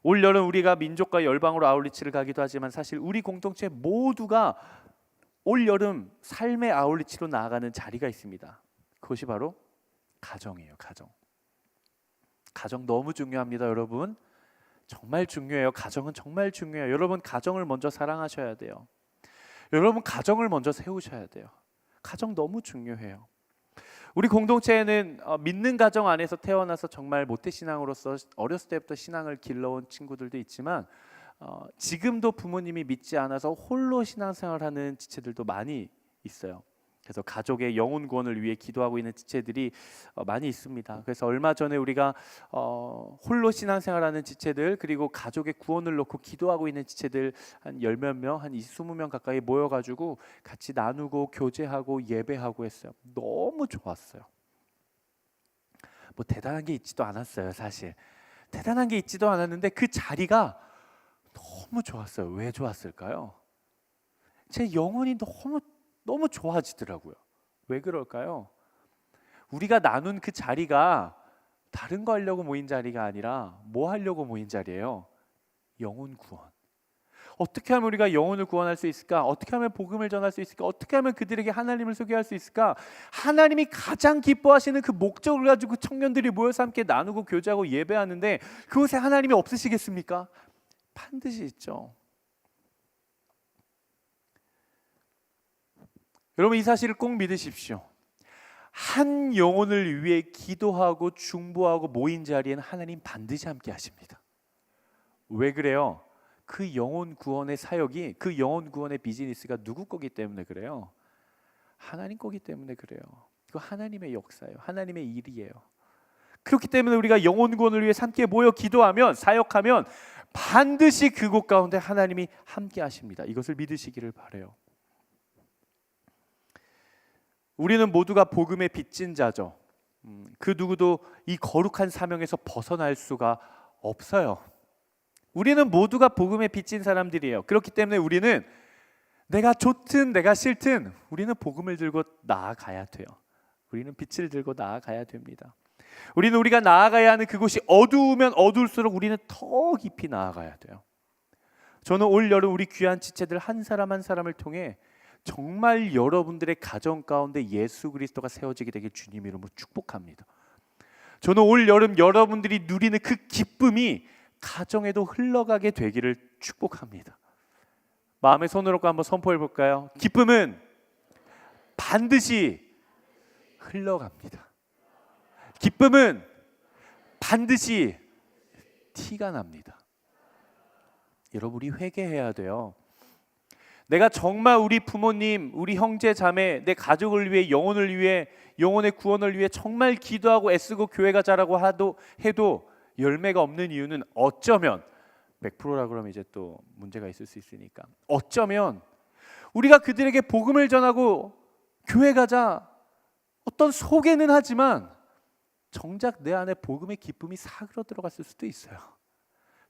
올 여름 우리가 민족과 열방으로 아울리치를 가기도 하지만 사실 우리 공동체 모두가 올 여름 삶의 아울리치로 나아가는 자리가 있습니다. 그것이 바로 가정이에요. 가정 너무 중요합니다, 여러분. 정말 중요해요. 가정은 정말 중요해요. 여러분 가정을 먼저 사랑하셔야 돼요. 여러분 가정을 먼저 세우셔야 돼요. 가정 너무 중요해요. 우리 공동체에는 믿는 가정 안에서 태어나서 정말 모태신앙으로서 어렸을 때부터 신앙을 길러온 친구들도 있지만 지금도 부모님이 믿지 않아서 홀로 신앙생활하는 지체들도 많이 있어요. 그래서 가족의 영혼 구원을 위해 기도하고 있는 지체들이 많이 있습니다. 그래서 얼마 전에 우리가 홀로 신앙생활하는 지체들 그리고 가족의 구원을 놓고 기도하고 있는 지체들 한 10몇 명, 한 20명 가까이 모여가지고 같이 나누고 교제하고 예배하고 했어요. 너무 좋았어요. 뭐 대단한 게 있지도 않았어요. 사실 대단한 게 있지도 않았는데 그 자리가 너무 좋았어요. 왜 좋았을까요? 제 영혼이 너무 좋아지더라고요. 왜 그럴까요? 우리가 나눈 그 자리가 다른 거 하려고 모인 자리가 아니라 뭐 하려고 모인 자리예요? 영혼 구원. 어떻게 하면 우리가 영혼을 구원할 수 있을까? 어떻게 하면 복음을 전할 수 있을까? 어떻게 하면 그들에게 하나님을 소개할 수 있을까? 하나님이 가장 기뻐하시는 그 목적을 가지고 청년들이 모여서 함께 나누고 교제하고 예배하는데 그곳에 하나님이 없으시겠습니까? 반드시 있죠. 여러분 이 사실을 꼭 믿으십시오. 한 영혼을 위해 기도하고 중보하고 모인 자리에는 하나님 반드시 함께 하십니다. 왜 그래요? 그 영혼 구원의 사역이 그 영혼 구원의 비즈니스가 누구 거기 때문에 그래요? 하나님 거기 때문에 그래요. 그거 하나님의 역사예요. 하나님의 일이에요. 그렇기 때문에 우리가 영혼 구원을 위해 함께 모여 기도하면 사역하면 반드시 그곳 가운데 하나님이 함께 하십니다. 이것을 믿으시기를 바라요. 우리는 모두가 복음의 빚진 자죠. 그 누구도 이 거룩한 사명에서 벗어날 수가 없어요. 우리는 모두가 복음의 빚진 사람들이에요. 그렇기 때문에 우리는 내가 좋든 내가 싫든 우리는 복음을 들고 나아가야 돼요. 우리는 빛을 들고 나아가야 됩니다. 우리는 우리가 나아가야 하는 그곳이 어두우면 어두울수록 우리는 더 깊이 나아가야 돼요. 저는 올 여름 우리 귀한 지체들 한 사람 한 사람을 통해 정말 여러분들의 가정 가운데 예수 그리스도가 세워지게 되길 주님 이름으로 축복합니다. 저는 올 여름 여러분들이 누리는 그 기쁨이 가정에도 흘러가게 되기를 축복합니다. 마음의 손으로 한번 선포해 볼까요? 기쁨은 반드시 흘러갑니다. 기쁨은 반드시 티가 납니다. 여러분, 우리 회개해야 돼요. 내가 정말 우리 부모님, 우리 형제 자매, 내 가족을 위해, 영혼을 위해, 영혼의 구원을 위해 정말 기도하고 애쓰고 교회 가자라고 해도 열매가 없는 이유는 어쩌면 100%라 그러면 이제 또 문제가 있을 수 있으니까, 어쩌면 우리가 그들에게 복음을 전하고 교회 가자 어떤 소개는 하지만 정작 내 안에 복음의 기쁨이 사그러 들어갔을 수도 있어요.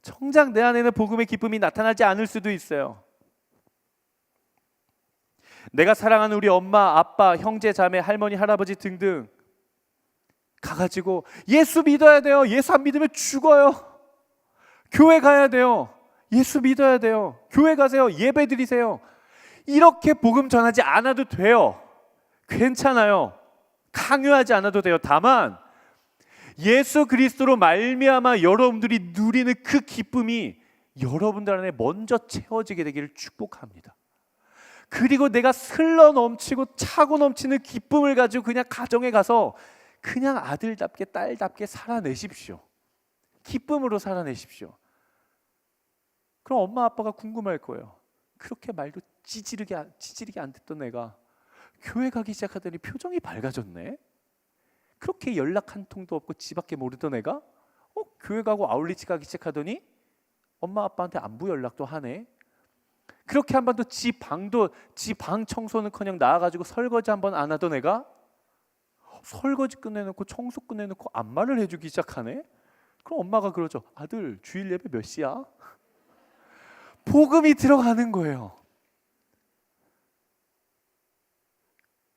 정작 내 안에는 복음의 기쁨이 나타나지 않을 수도 있어요. 내가 사랑하는 우리 엄마, 아빠, 형제, 자매, 할머니, 할아버지 등등 가가지고 예수 믿어야 돼요. 예수 안 믿으면 죽어요. 교회 가야 돼요. 예수 믿어야 돼요. 교회 가세요. 예배 드리세요. 이렇게 복음 전하지 않아도 돼요. 괜찮아요. 강요하지 않아도 돼요. 다만 예수 그리스도로 말미암아 여러분들이 누리는 그 기쁨이 여러분들 안에 먼저 채워지게 되기를 축복합니다. 그리고 내가 흘러 넘치고 차고 넘치는 기쁨을 가지고 그냥 가정에 가서 그냥 아들답게 딸답게 살아내십시오. 기쁨으로 살아내십시오. 그럼 엄마 아빠가 궁금할 거예요. 그렇게 말도 찌질하게 안 듣던 애가 교회 가기 시작하더니 표정이 밝아졌네. 그렇게 연락 한 통도 없고 지 밖에 모르던 애가 교회 가고 아울리치 가기 시작하더니 엄마 아빠한테 안부 연락도 하네. 그렇게 한 번도 지 방 청소는커녕 나와가지고 설거지 한 번 안 하던 애가 설거지 끝내놓고 청소 끝내놓고 안마를 해주기 시작하네. 그럼 엄마가 그러죠. 아들, 주일 예배 몇 시야? 복음이 들어가는 거예요.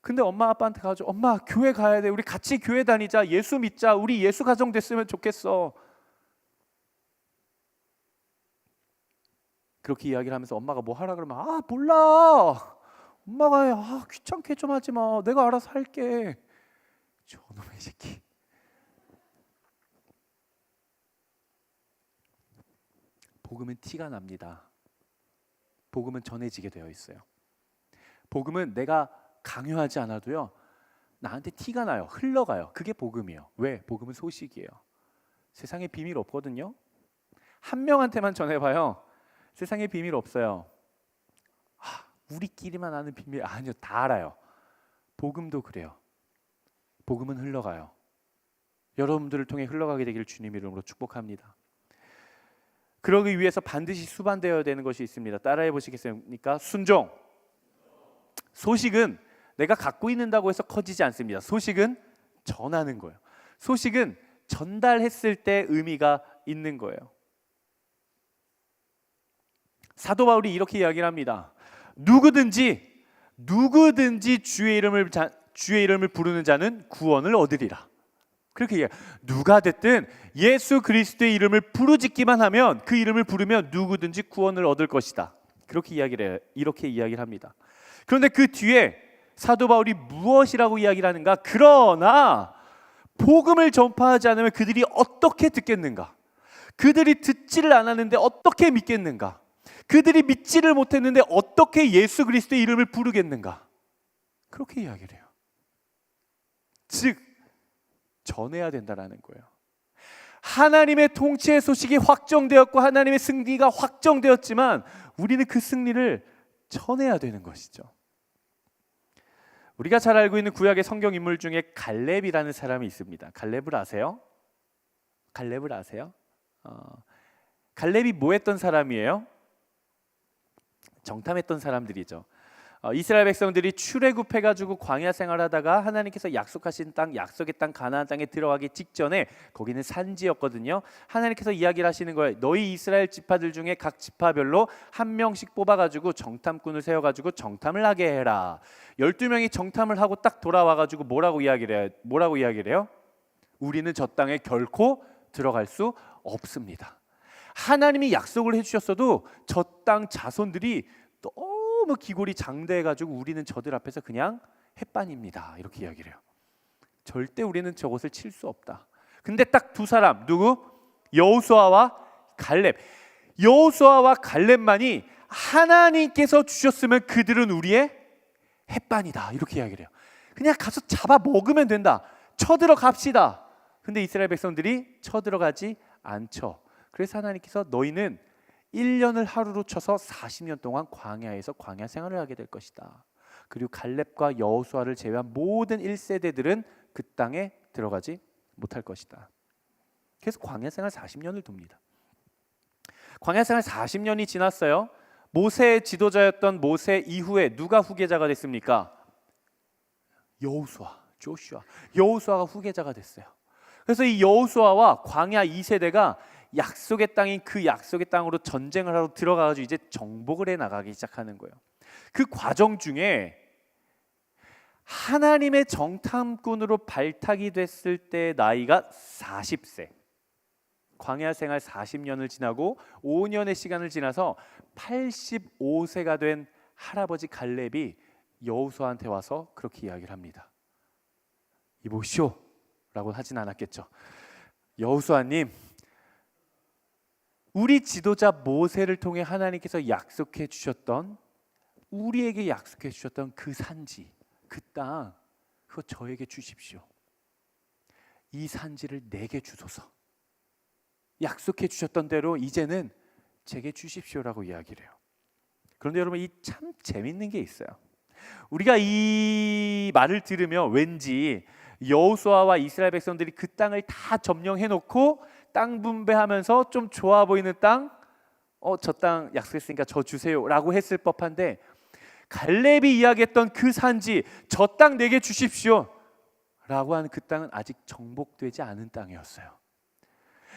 근데 엄마 아빠한테 가가지고 엄마 교회 가야 돼. 우리 같이 교회 다니자. 예수 믿자. 우리 예수 가정 됐으면 좋겠어. 그렇게 이야기를 하면서 엄마가 뭐 하라 그러면 몰라. 엄마가 귀찮게 좀 하지 마. 내가 알아서 할게. 저놈의 새끼. 복음은 티가 납니다. 복음은 전해지게 되어 있어요. 복음은 내가 강요하지 않아도요, 나한테 티가 나요. 흘러가요. 그게 복음이에요. 왜? 복음은 소식이에요. 세상에 비밀 없거든요. 한 명한테만 전해봐요. 세상에 비밀 없어요. 우리끼리만 아는 비밀 아니요. 다 알아요. 복음도 그래요. 복음은 흘러가요. 여러분들을 통해 흘러가게 되기를 주님 이름으로 축복합니다. 그러기 위해서 반드시 수반되어야 되는 것이 있습니다. 따라해 보시겠습니까? 순종. 소식은 내가 갖고 있는다고 해서 커지지 않습니다. 소식은 전하는 거예요. 소식은 전달했을 때 의미가 있는 거예요. 사도 바울이 이렇게 이야기를 합니다. 누구든지 주의 이름을 부르는 자는 구원을 얻으리라. 그렇게 얘기해요. 누가 됐든 예수 그리스도의 이름을 부르짖기만 하면, 그 이름을 부르면 누구든지 구원을 얻을 것이다. 이렇게 이야기를 합니다. 그런데 그 뒤에 사도 바울이 무엇이라고 이야기를 하는가? 그러나 복음을 전파하지 않으면 그들이 어떻게 듣겠는가? 그들이 듣지를 않았는데 어떻게 믿겠는가? 그들이 믿지를 못했는데 어떻게 예수 그리스도의 이름을 부르겠는가? 그렇게 이야기를 해요. 즉 전해야 된다라는 거예요. 하나님의 통치의 소식이 확정되었고 하나님의 승리가 확정되었지만 우리는 그 승리를 전해야 되는 것이죠. 우리가 잘 알고 있는 구약의 성경 인물 중에 갈렙이라는 사람이 있습니다. 갈렙을 아세요? 갈렙이 뭐 했던 사람이에요? 정탐했던 사람들이죠. 이스라엘 백성들이 출애굽해가지고 광야 생활하다가 하나님께서 약속하신 땅, 약속의 땅 가나안 땅에 들어가기 직전에, 거기는 산지였거든요. 하나님께서 이야기를 하시는 거예요. 너희 이스라엘 지파들 중에 각 지파별로 한 명씩 뽑아가지고 정탐꾼을 세워가지고 정탐을 하게 해라. 12명이 정탐을 하고 딱 돌아와가지고 뭐라고 이야기를 해요? 우리는 저 땅에 결코 들어갈 수 없습니다. 하나님이 약속을 해주셨어도 저 땅 자손들이 너무 기골이 장대해가지고 우리는 저들 앞에서 그냥 햇반입니다. 이렇게 이야기를 해요. 절대 우리는 저것을 칠 수 없다. 근데 딱 두 사람, 누구? 여호수아와 갈렙. 여호수아와 갈렙만이 하나님께서 주셨으면 그들은 우리의 햇반이다, 이렇게 이야기를 해요. 그냥 가서 잡아 먹으면 된다, 쳐들어갑시다. 근데 이스라엘 백성들이 쳐들어가지 않죠. 그래서 하나님께서 너희는 1년을 하루로 쳐서 40년 동안 광야에서 광야 생활을 하게 될 것이다. 그리고 갈렙과 여호수아를 제외한 모든 1세대들은 그 땅에 들어가지 못할 것이다. 그래서 광야 생활 40년을 둡니다. 광야 생활 40년이 지났어요. 모세의 지도자였던 모세 이후에 누가 후계자가 됐습니까? 여호수아, 조슈아. 여호수아가 후계자가 됐어요. 그래서 이 여호수아와 광야 2세대가 약속의 땅인 그 약속의 땅으로 전쟁을 하러 들어가가지고 이제 정복을 해 나가기 시작하는 거예요. 그 과정 중에 하나님의 정탐꾼으로 발탁이 됐을 때 나이가 40세, 광야 생활 40년을 지나고 5년의 시간을 지나서 85세가 된 할아버지 갈렙이 여호수아한테 와서 그렇게 이야기를 합니다. 이보시오 라고 하진 않았겠죠. 여호수아님, 우리 지도자 모세를 통해 하나님께서 약속해 주셨던, 우리에게 약속해 주셨던 그 산지, 그 땅, 그거 저에게 주십시오. 이 산지를 내게 주소서. 약속해 주셨던 대로 이제는 제게 주십시오라고 이야기를 해요. 그런데 여러분, 이 참 재밌는 게 있어요. 우리가 이 말을 들으면 왠지 여호수아와 이스라엘 백성들이 그 땅을 다 점령해 놓고 땅 분배하면서 좀 좋아 보이는 땅, 저 땅 약속했으니까 저 주세요라고 했을 법한데, 갈렙이 이야기했던 그 산지, 저 땅 내게 주십시오 라고 하는 그 땅은 아직 정복되지 않은 땅이었어요.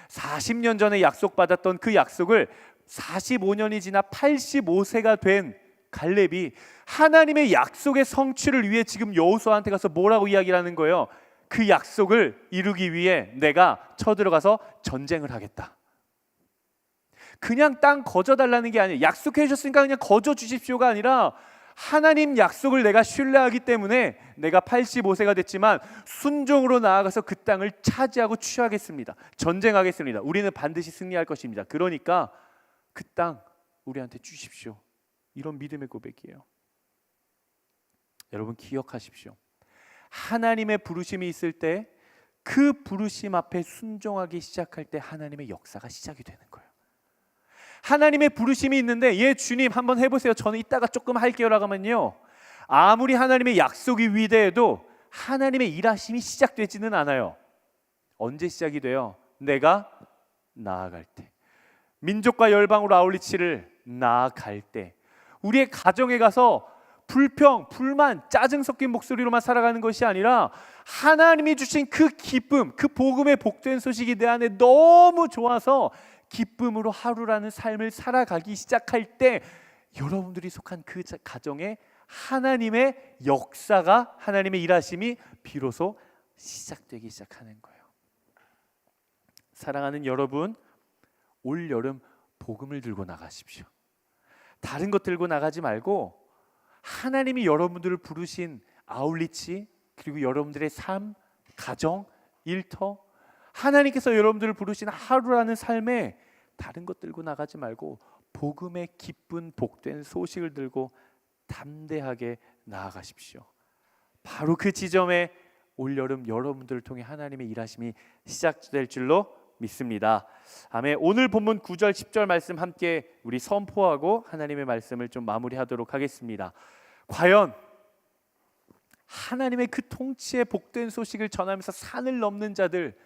40년 전에 약속받았던 그 약속을 45년이 지나 85세가 된 갈렙이 하나님의 약속의 성취를 위해 지금 여호수아한테 가서 뭐라고 이야기를 하는 거예요? 그 약속을 이루기 위해 내가 쳐들어가서 전쟁을 하겠다. 그냥 땅 거저달라는 게 아니에요. 약속해 주셨으니까 그냥 거저 주십시오가 아니라, 하나님 약속을 내가 신뢰하기 때문에 내가 85세가 됐지만 순종으로 나아가서 그 땅을 차지하고 취하겠습니다. 전쟁하겠습니다. 우리는 반드시 승리할 것입니다. 그러니까 그 땅 우리한테 주십시오. 이런 믿음의 고백이에요. 여러분 기억하십시오. 하나님의 부르심이 있을 때, 그 부르심 앞에 순종하기 시작할 때 하나님의 역사가 시작이 되는 거예요. 하나님의 부르심이 있는데, 예 주님 한번 해보세요, 저는 이따가 조금 할게요 라고 하면요, 아무리 하나님의 약속이 위대해도 하나님의 일하심이 시작되지는 않아요. 언제 시작이 돼요? 내가 나아갈 때, 민족과 열방으로 아울리치를 나아갈 때, 우리의 가정에 가서 불평, 불만, 짜증 섞인 목소리로만 살아가는 것이 아니라 하나님이 주신 그 기쁨, 그 복음의 복된 소식이 내 안에 너무 좋아서 기쁨으로 하루라는 삶을 살아가기 시작할 때, 여러분들이 속한 그 가정에 하나님의 역사가, 하나님의 일하심이 비로소 시작되기 시작하는 거예요. 사랑하는 여러분, 올 여름 복음을 들고 나가십시오. 다른 것 들고 나가지 말고 하나님이 여러분들을 부르신 아울리치, 그리고 여러분들의 삶, 가정, 일터, 하나님께서 여러분들을 부르신 하루라는 삶에 다른 것 들고 나가지 말고 복음의 기쁜 복된 소식을 들고 담대하게 나아가십시오. 바로 그 지점에 올여름 여러분들을 통해 하나님의 일하심이 시작될 줄로 믿습니다. 아멘. 오늘 본문 9절 10절 말씀 함께 우리 선포하고 하나님의 말씀을 좀 마무리하도록 하겠습니다. 과연 하나님의 그 통치의 복된 소식을 전하면서 산을 넘는 자들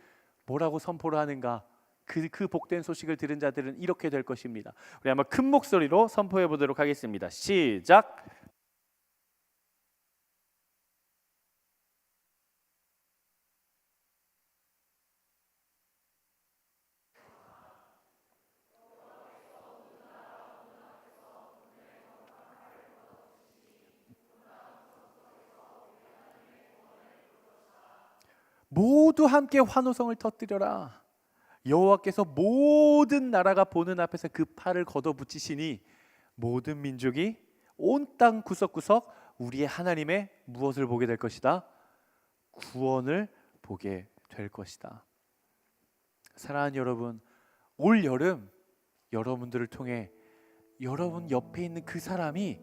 뭐라고 선포를 하는가? 그 복된 소식을 들은 자들은 이렇게 될 것입니다. 우리 한번 큰 목소리로 선포해 보도록 하겠습니다. 시작. 모두 함께 환호성을 터뜨려라. 여호와께서 모든 나라가 보는 앞에서 그 팔을 걷어붙이시니 모든 민족이 온 땅 구석구석 우리의 하나님의 무엇을 보게 될 것이다? 구원을 보게 될 것이다. 사랑하는 여러분, 올 여름 여러분들을 통해 여러분 옆에 있는 그 사람이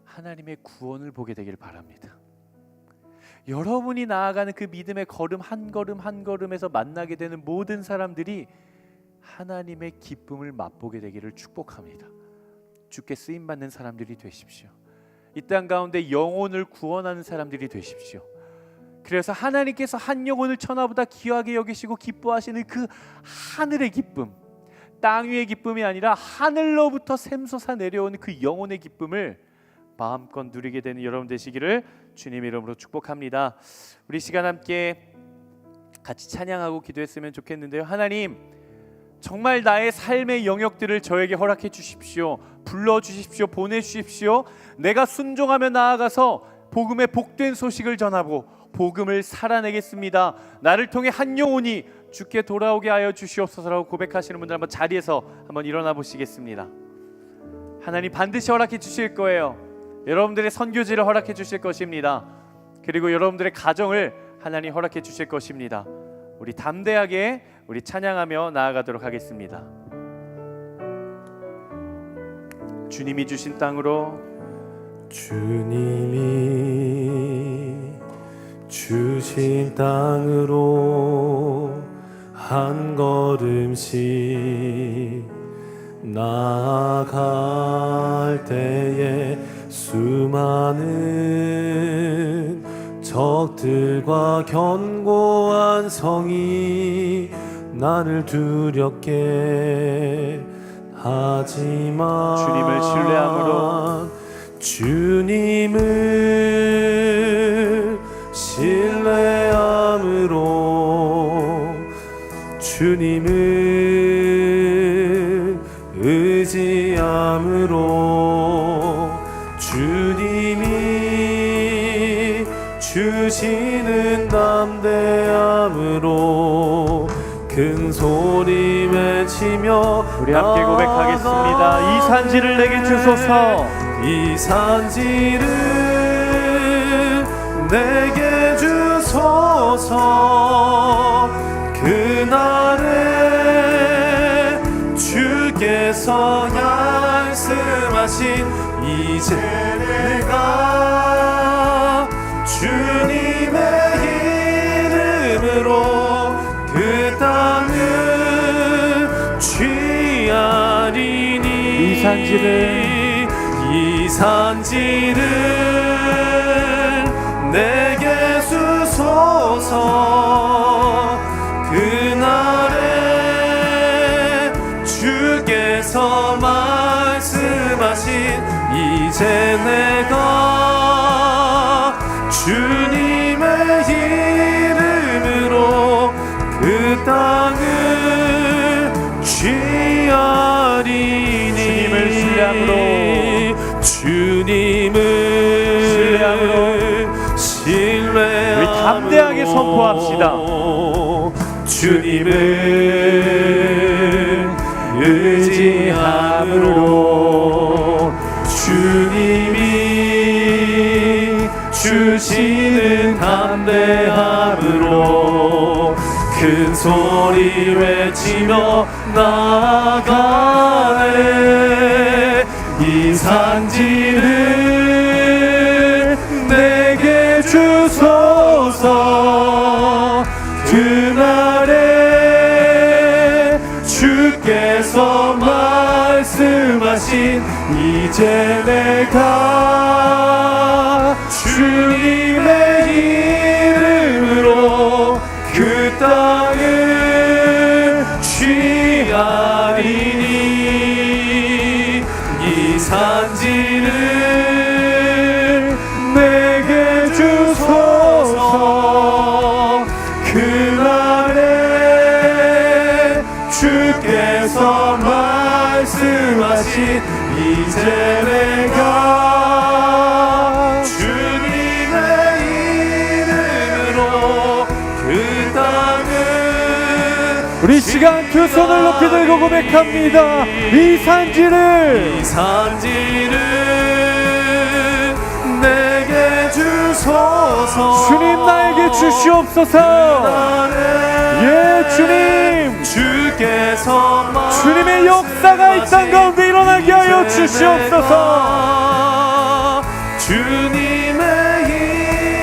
하나님의 구원을 보게 되길 바랍니다. 여러분이 나아가는 그 믿음의 걸음 한 걸음 한 걸음에서 만나게 되는 모든 사람들이 하나님의 기쁨을 맛보게 되기를 축복합니다. 주께 쓰임받는 사람들이 되십시오. 이 땅 가운데 영혼을 구원하는 사람들이 되십시오. 그래서 하나님께서 한 영혼을 천하보다 귀하게 여기시고 기뻐하시는 그 하늘의 기쁨, 땅 위의 기쁨이 아니라 하늘로부터 샘솟아 내려오는 그 영혼의 기쁨을 마음껏 누리게 되는 여러분 되시기를 주님 이름으로 축복합니다. 우리 시간 함께 같이 찬양하고 기도했으면 좋겠는데요. 하나님, 정말 나의 삶의 영역들을 저에게 허락해 주십시오. 불러주십시오. 보내주십시오. 내가 순종하며 나아가서 복음의 복된 소식을 전하고 복음을 살아내겠습니다. 나를 통해 한 영혼이 주께 돌아오게 하여 주시옵소서라고 고백하시는 분들 한번 자리에서 한번 일어나 보시겠습니다. 하나님 반드시 허락해 주실 거예요. 여러분들의 선교지를 허락해 주실 것입니다. 그리고 여러분들의 가정을 하나님 허락해 주실 것입니다. 우리 담대하게 우리 찬양하며 나아가도록 하겠습니다. 주님이 주신 땅으로, 주님이 주신 땅으로 한 걸음씩 나아갈 때에 수많은 적들과 견고한 성이 나를 두렵게 하지만 주님을 신뢰함으로, 주님을 신뢰함으로, 주님을 의지함으로, 주님이 주시는 담대함으로 큰 소리 외치며 우리 함께 고백하겠습니다. 이 산지를 내게 주소서. 이 산지를 내게 주소서. 그날에 주께서 말씀하신 이제 내가 주님의 이름으로 그 땅을 취하리니 이 산지를 내게 주소서. 그날에 주께서 말씀하신 이제 내가 주님의 이름으로 그 땅을 취하리니 주님을 신뢰함으로, 주님을 신뢰함으로 우리 담대하게 선포합시다. 주님을 의지함으로, 주님이 주시는 담대함으로 큰 소리 외치며 나아가네. 이 산지를 내게 주소서. 그날에 주께서 말씀하신 이제 내가 주님의 이름으로 그 땅을 취하리니 이 산지를 내게 주소서. 그날에 주께서 말씀하신 이제 내가 주님의 이름으로 그 땅을 우리 시간 두 손을 높이 들고 고백합니다. 이 산지를 내게 주소서. 주소서. 주님 나에게 주시옵소서. 예 주님, 주께서 주님의 역사가 이 땅 가운데 일어나게 하여 주시옵소서. 주님의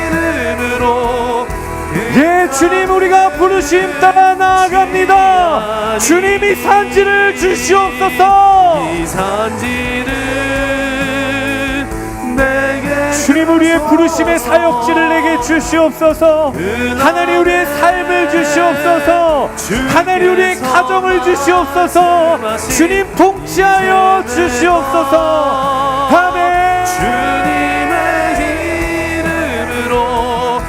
이름으로 예 주님, 우리가 부르심 따라 나아갑니다. 주님이 산지를 주시옵소서. 이 산지를 내게 주님, 우리의 부르심의 사역지를 내게 주시옵소서. 하나님, 우리의 삶을 주시옵소서. 하나님, 우리의 가정을 주시옵소서. 주님, 통치하여 주시옵소서. 아멘. 주님의 이름으로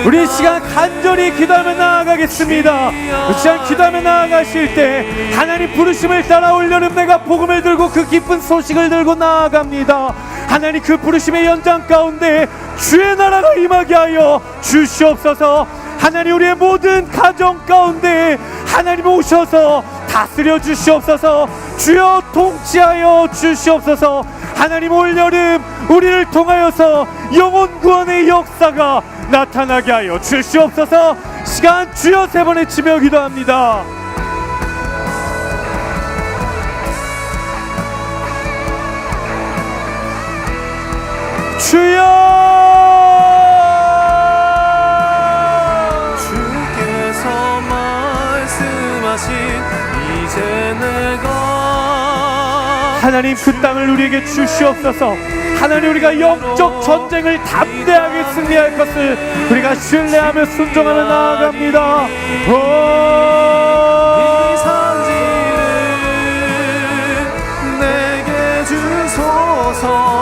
우리 이 시간 간절히 기도하며 나아가겠습니다. 이 시간 기도하며 나아가실 때 하나님 부르심을 따라 올여름 내가 복음을 들고 그 기쁜 소식을 들고 나아갑니다. 하나님, 그 부르심의 연장 가운데 주의 나라가 임하게 하여 주시옵소서. 하나님, 우리의 모든 가정 가운데 하나님 오셔서 다스려 주시옵소서. 주여 통치하여 주시옵소서. 하나님, 올여름 우리를 통하여서 영혼 구원의 역사가 나타나게 하여 주시옵소서. 시간 주여 세 번의 치며 기도합니다. 주여, 주께서 말씀하신 이제 내가 하나님, 그 땅을 우리에게 주시옵소서. 하나님, 우리가 영적 전쟁을 담대하게 승리할 것을 우리가 신뢰하며 순종하며 나아갑니다. 이 산지를 내게 주소서.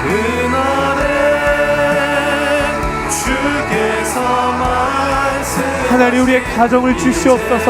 그날에 주께서 말씀 하나님, 우리의 가정을 주시옵소서.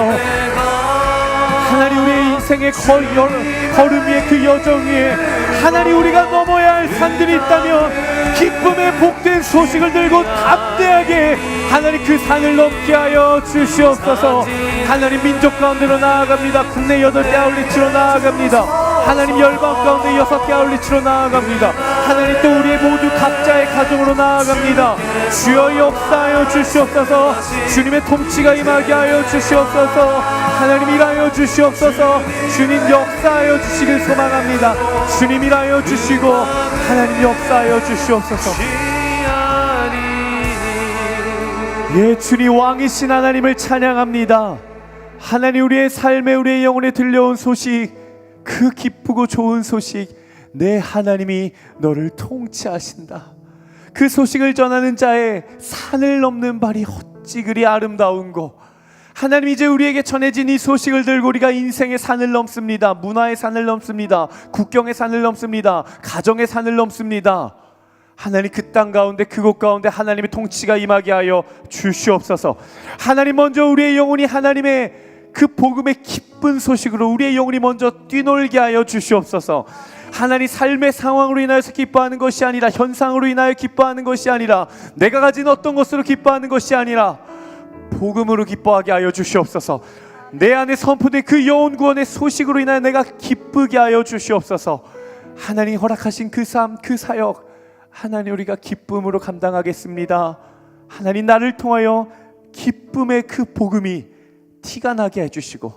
하나님, 우리의 인생의 걸음 위에, 그 여정 위에 하나님, 우리가 넘어야 할 산들이 있다면 기쁨의 복된 소식을 들고 담대하게 하나님 그 산을 넘게 하여 주시옵소서. 하나님, 민족 가운데로 나아갑니다. 국내 8개 아울리치로 나아갑니다. 하나님, 열방 가운데 6개 아울리치로 나아갑니다. 하나님, 또 우리의 모두 각자의 가정으로 나아갑니다. 주여 역사하여 주시옵소서. 주님의 통치가 임하게 하여 주시옵소서. 하나님, 일하여 주시옵소서. 주님 역사하여 주시길 소망합니다. 주님 일하여 주시고 하나님 역사하여 주시옵소서. 예, 주님 왕이신 하나님을 찬양합니다. 하나님, 우리의 삶에, 우리의 영혼에 들려온 소식, 그 기쁘고 좋은 소식, 내 하나님이 너를 통치하신다. 그 소식을 전하는 자의 산을 넘는 발이 어찌 그리 아름다운고. 하나님, 이제 우리에게 전해진 이 소식을 들고 우리가 인생의 산을 넘습니다. 문화의 산을 넘습니다. 국경의 산을 넘습니다. 가정의 산을 넘습니다. 하나님, 그 땅 가운데, 그곳 가운데 하나님의 통치가 임하게 하여 주시옵소서. 하나님, 먼저 우리의 영혼이 하나님의 그 복음의 기쁜 소식으로 우리의 영혼이 먼저 뛰놀게 하여 주시옵소서. 하나님, 삶의 상황으로 인하여서 기뻐하는 것이 아니라, 현상으로 인하여 기뻐하는 것이 아니라, 내가 가진 어떤 것으로 기뻐하는 것이 아니라 복음으로 기뻐하게 하여 주시옵소서. 내 안에 선포된 그 영혼 구원의 소식으로 인하여 내가 기쁘게 하여 주시옵소서. 하나님 허락하신 그 삶, 그 사역, 하나님 우리가 기쁨으로 감당하겠습니다. 하나님, 나를 통하여 기쁨의 그 복음이 티가 나게 해주시고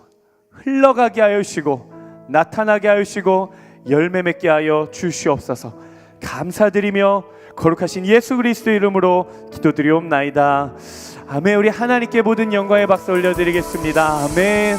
흘러가게 하여 주시고 나타나게 하여 주시고 열매 맺게 하여 주시옵소서. 감사드리며 거룩하신 예수 그리스도 이름으로 기도드리옵나이다. 아멘. 우리 하나님께 모든 영광의 박수 올려드리겠습니다. 아멘.